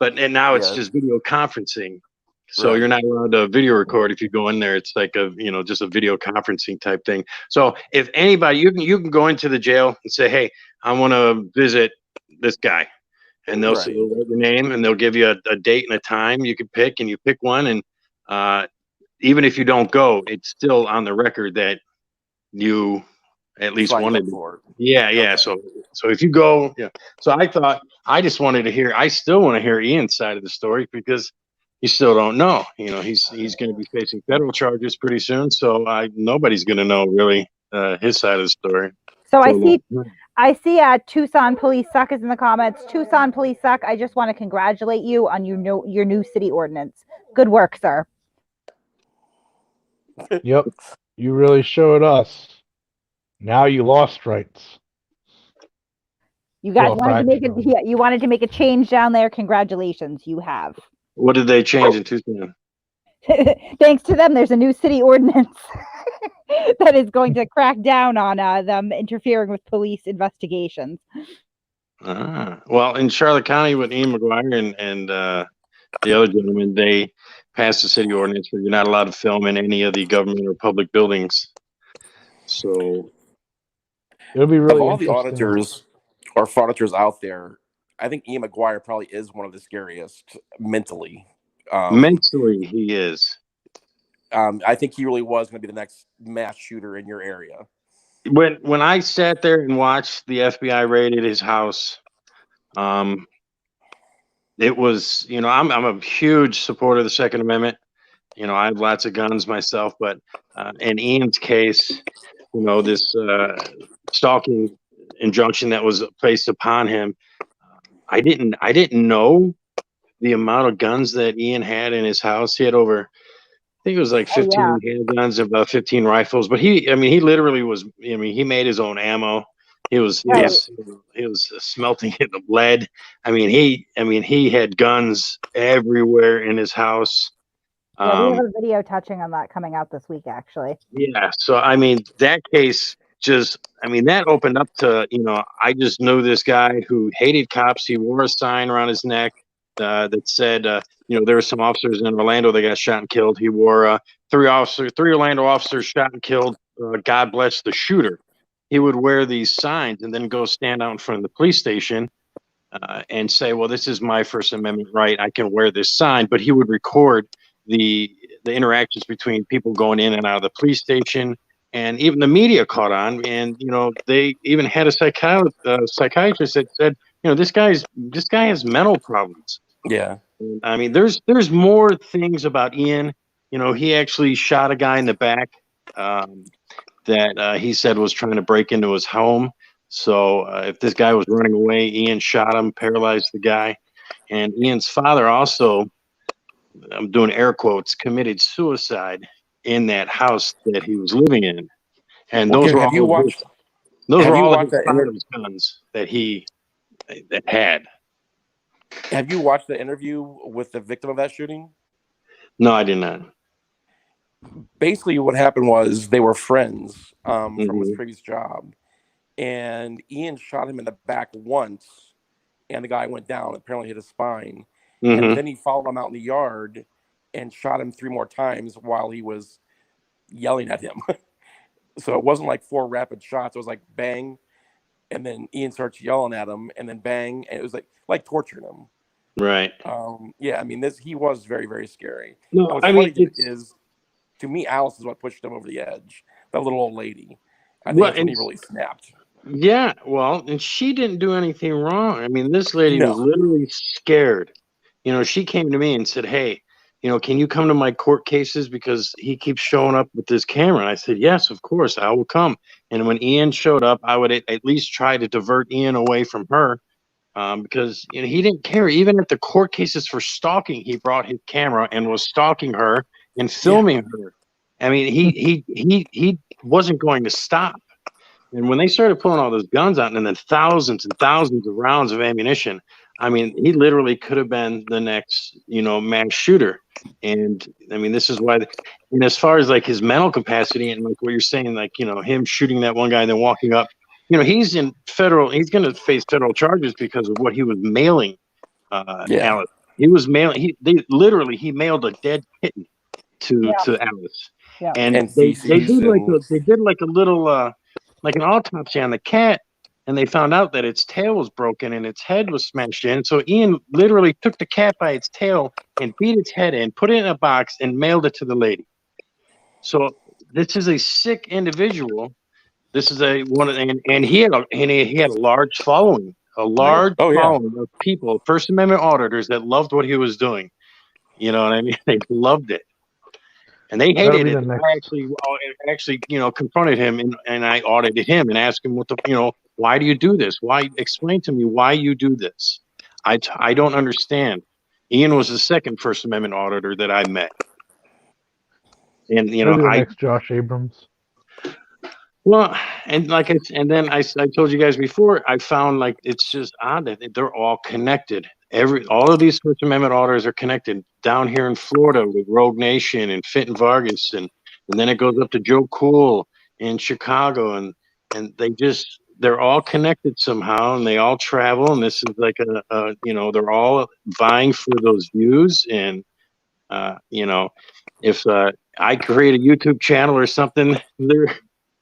And now it's Yeah. just video conferencing. So Right. you're not allowed to video record if you go in there. It's like just a video conferencing type thing. So if anybody, you can go into the jail and say, hey, I want to visit this guy, and they'll say your name, and they'll give you a date and a time you can pick, and you pick one, and even if you don't go, it's still on the record that you at least Signed wanted up for it. Yeah. Okay. So if you go, yeah. So I thought I just wanted to hear. I still want to hear Ian's side of the story because you still don't know. You know, he's going to be facing federal charges pretty soon. So nobody's going to know really his side of the story. So I see Tucson police suck is in the comments. Tucson police suck. I just want to congratulate you on your new city ordinance. Good work, sir. Yep. You really showed us. Now you lost rights. You guys Well, wanted to make it. Yeah, you wanted to make a change down there. Congratulations, you have. What did they change in Tucson? Thanks to them, there's a new city ordinance that is going to crack down on them interfering with police investigations. Well, in Charlotte County with Ian McGuire and the other gentleman, they passed a city ordinance where you're not allowed to film in any of the government or public buildings. So it'll be really of all the interesting. auditors or auditors out there, I think Ian McGuire probably is one of the scariest mentally. Mentally, he is. I think he really was going to be the next mass shooter in your area. When I sat there and watched the FBI raided his house, it was, you know, I'm a huge supporter of the Second Amendment. You know, I have lots of guns myself, but in Ian's case, you know, this stalking injunction that was placed upon him, I didn't know the amount of guns that Ian had in his house. He had over, I think it was like 15 handguns and about 15 rifles. But he literally was. I mean, he made his own ammo. He was smelting it of lead. He had guns everywhere in his house. Yeah, we have a video touching on that coming out this week, actually. Yeah. So, I mean, that case that opened up to, you know, I just knew this guy who hated cops. He wore a sign around his neck that said, you know, there were some officers in Orlando that got shot and killed. He wore three Orlando officers shot and killed. God bless the shooter. He would wear these signs and then go stand out in front of the police station and say, well, this is my First Amendment right. I can wear this sign. But he would record the interactions between people going in and out of the police station. And even the media caught on. And, you know, they even had a psychiatrist that said, you know, this guy has mental problems. Yeah. I mean, there's more things about Ian. You know, he actually shot a guy in the back that he said was trying to break into his home. So if this guy was running away, Ian shot him, paralyzed the guy. And Ian's father also, I'm doing air quotes, committed suicide in that house that he was living in. And Well, those Gary, were have you all of his, watched? those Have were you all of watched his that interview? father's guns that he had. Have you watched the interview with the victim of that shooting? No, I did not. Basically, what happened was they were friends from his Mhm. previous job, and Ian shot him in the back once, and the guy went down. Apparently, hit his spine, and Mhm. then he followed him out in the yard and shot him 3 more times while he was yelling at him. So it wasn't like 4 rapid shots. It was like bang, and then Ian starts yelling at him, and then bang, and it was like torturing him. Right. Yeah, I mean, he was very, very scary. No, And what's I funny mean, is, to me, Alice is what pushed him over the edge. That little old lady. I think well, that's when and he really snapped. yeah, well, and she didn't do anything wrong. I mean, this lady was No. literally scared. You know, she came to me and said, "Hey, you know, can you come to my court cases because he keeps showing up with this camera?" And I said, "Yes, of course, I will come." And when Ian showed up, I would at least try to divert Ian away from her, because you know he didn't care. Even at the court cases for stalking, he brought his camera and was stalking her and filming her. I mean, he wasn't going to stop. And when they started pulling all those guns out and then thousands and thousands of rounds of ammunition, I mean, he literally could have been the next, you know, mass shooter. And I mean, this is why. And as far as like his mental capacity and like what you're saying, like, you know, him shooting that one guy and then walking up, you know, he's going to face federal charges because of what he was mailing, Alice. He was mailing, he mailed a dead kitten to Alice. Yeah. And And they feces did like a little, like an autopsy on the cat, and they found out that its tail was broken and its head was smashed in. So Ian literally took the cat by its tail and beat its head in, put it in a box, and mailed it to the lady. So this is a sick individual. This is and he had a large following, following of people, First Amendment auditors that loved what he was doing. You know what I mean? They loved it. And they That'll hated be it. the next. I actually, you know, confronted him and I audited him and asked him why do you do this? Why? Explain to me why you do this. I don't understand. Ian was the second First Amendment auditor that I met. And, you That'll know, be the next Josh Abrams. well, and and then I told you guys before, I found like it's just odd that they're all connected. All of these First Amendment auditors are connected down here in Florida with Rogue Nation and Fenton Vargas, and then it goes up to Joe Cool in Chicago, and they're all connected somehow, and they all travel, and this is like you know, they're all vying for those views, and you know, if I create a YouTube channel or something,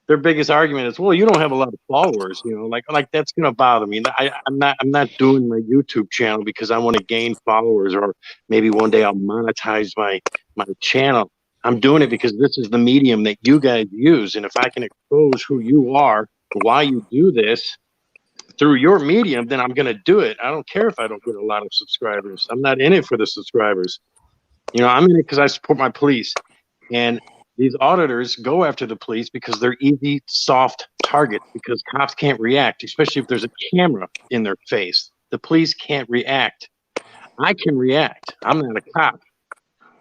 their biggest argument is, well, you don't have a lot of followers, you know, like that's gonna bother me. I'm not doing my YouTube channel because I want to gain followers, or maybe one day I'll monetize my channel. I'm doing it because this is the medium that you guys use, and if I can expose who you are, why you do this through your medium, then I'm gonna do it. I don't care if I don't get a lot of subscribers. I'm not in it for the subscribers. You know, I'm in it because I support my police. And these auditors go after the police because they're easy, soft targets, because cops can't react, especially if there's a camera in their face. The police can't react. I can react. I'm not a cop.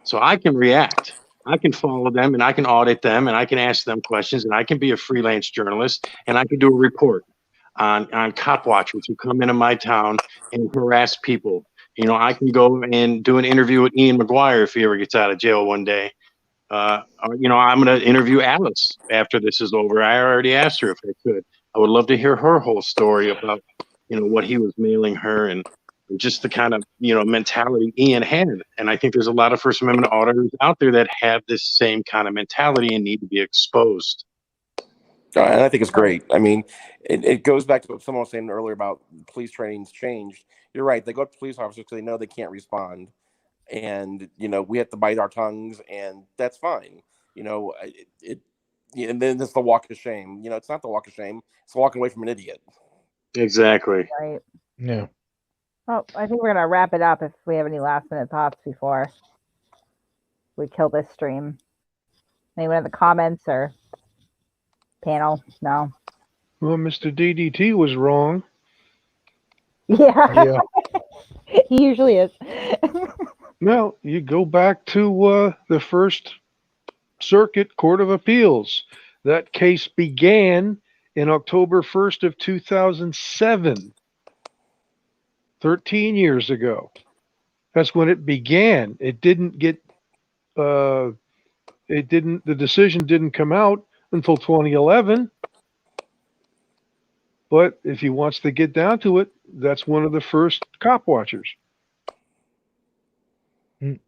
So I can react. I can follow them and I can audit them and I can ask them questions and I can be a freelance journalist and I can do a report on cop watchers who come into my town and harass people. You know, I can go and do an interview with Ian McGuire if he ever gets out of jail one day. You know, I'm going to interview Alice after this is over. I already asked her if I could. I would love to hear her whole story about, you know, what he was mailing her and just the kind of, you know, mentality Ian had. And I think there's a lot of First Amendment auditors out there that have this same kind of mentality and need to be exposed. And I think it's great. I mean, it goes back to what someone was saying earlier about police training's changed. You're right. They go up to police officers because they know they can't respond. And, you know, we have to bite our tongues, and that's fine. You know, and then it's the walk of shame. You know, it's not the walk of shame. It's walking away from an idiot. Exactly. Right. Yeah. Well, I think we're going to wrap it up if we have any last minute thoughts before we kill this stream. Anyone in the comments or panel? No. Well, Mr. DDT was wrong. Yeah, Yeah. he usually is. Now, you go back to the First Circuit Court of Appeals. That case began in October 1st of 2007, 13 years ago. That's when it began. It didn't get, the decision didn't come out until 2011. But if he wants to get down to it, that's one of the first cop watchers.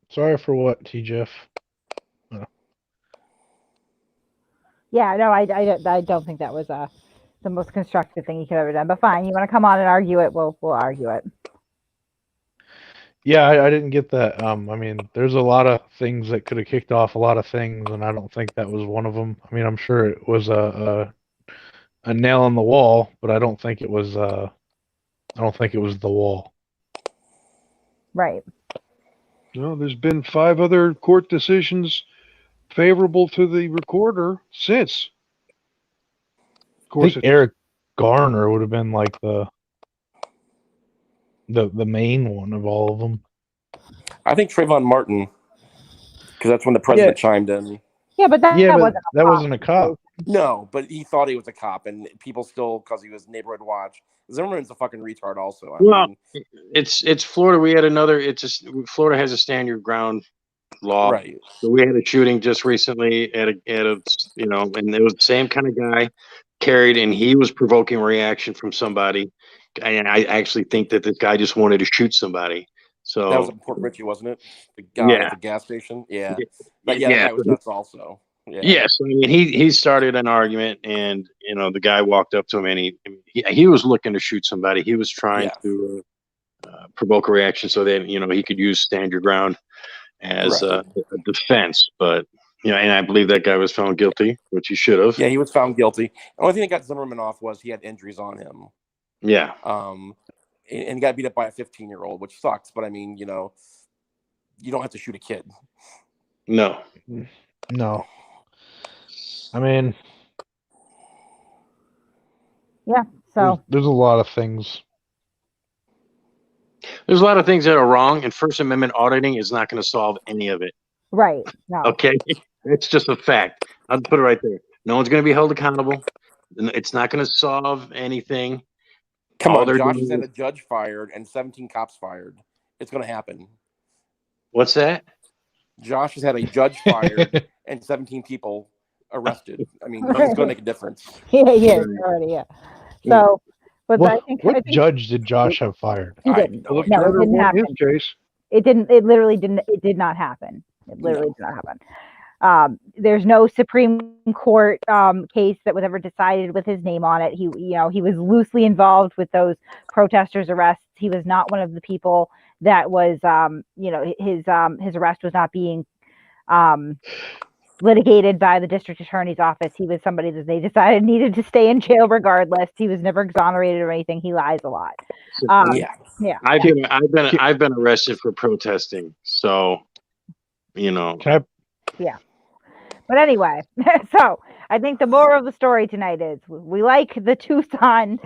Sorry for what, T-Jeff? Yeah, no, I don't think that was the most constructive thing he could have ever done. But fine, you want to come on and argue it? We'll argue it. Yeah, I didn't get that. I mean, there's a lot of things that could have kicked off a lot of things, and I don't think that was one of them. I mean, I'm sure it was a nail in the wall, but I don't think it was. I don't think it was the wall. Right. No, there's been 5 other court decisions favorable to the recorder since. Of I course, think Eric Garner would have been like the main one of all of them. I think Trayvon Martin, because that's when the president chimed in. Yeah, but that wasn't a cop. No, but he thought he was a cop, and people still, because he was neighborhood watch. Zimmerman's a fucking retard, also. I mean, it's Florida. We had another. Florida has a stand your ground law. Right. So we had a shooting just recently at a and it was the same kind of guy carried, and he was provoking reaction from somebody. And I actually think that this guy just wanted to shoot somebody. So that was in Port Richey, wasn't it? The guy at the gas station. Yeah. But that guy was nuts also. Yeah. Yes, I mean he started an argument, and the guy walked up to him, and he was looking to shoot somebody. He was trying to provoke a reaction so that he could use stand your ground as a defense. But and I believe that guy was found guilty, which he should have. Yeah, he was found guilty. The only thing that got Zimmerman off was he had injuries on him. Yeah. And he got beat up by a 15-year-old, which sucks. But I mean, you don't have to shoot a kid. No. I mean, yeah. So there's a lot of things. There's a lot of things that are wrong, and First Amendment auditing is not going to solve any of it. Right. No. Okay, it's just a fact. I'll put it right there. No one's going to be held accountable. It's not going to solve anything. Come on, Josh has had a judge fired and 17 cops fired. It's going to happen. What's that? Josh has had a judge fired and 17 people arrested. I mean, it's going to make a difference. Yeah, already, yeah. So, but what, I think judge did Josh have fired? He didn't. No, it didn't happen. It didn't. It literally didn't. It did not happen. It literally did not happen. There's no Supreme Court case that was ever decided with his name on it. He was loosely involved with those protesters' arrests. He was not one of the people that was, his arrest was not being litigated by the district attorney's office. He was somebody that they decided needed to stay in jail regardless. He was never exonerated or anything. He lies a lot. Yeah. I've been arrested for protesting. So, Yeah. But anyway, so I think the moral of the story tonight is we like the Tucson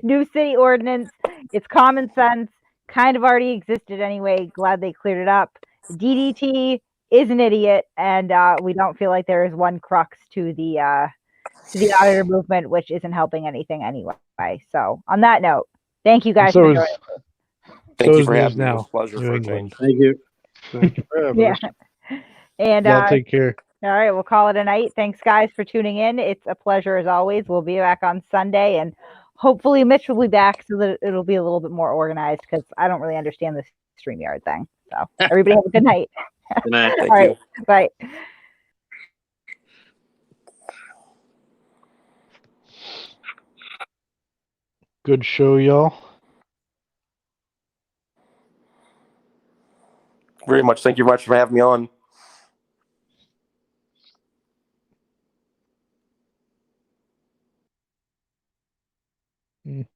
new city ordinance. It's common sense, kind of already existed anyway. Glad they cleared it up. DDT is an idiot, and we don't feel like there is one crux to the auditor movement, which isn't helping anything anyway. So on that note, thank you guys for joining. Thank you for having me. It was a pleasure for a change. Thank you. Thank you for having us. And y'all take care. All right, we'll call it a night. Thanks, guys, for tuning in. It's a pleasure as always. We'll be back on Sunday, and hopefully Mitch will be back so that it'll be a little bit more organized, because I don't really understand this StreamYard thing. So everybody have a good night. Good night. All right, bye. Good show, y'all. Very much. Thank you very much for having me on.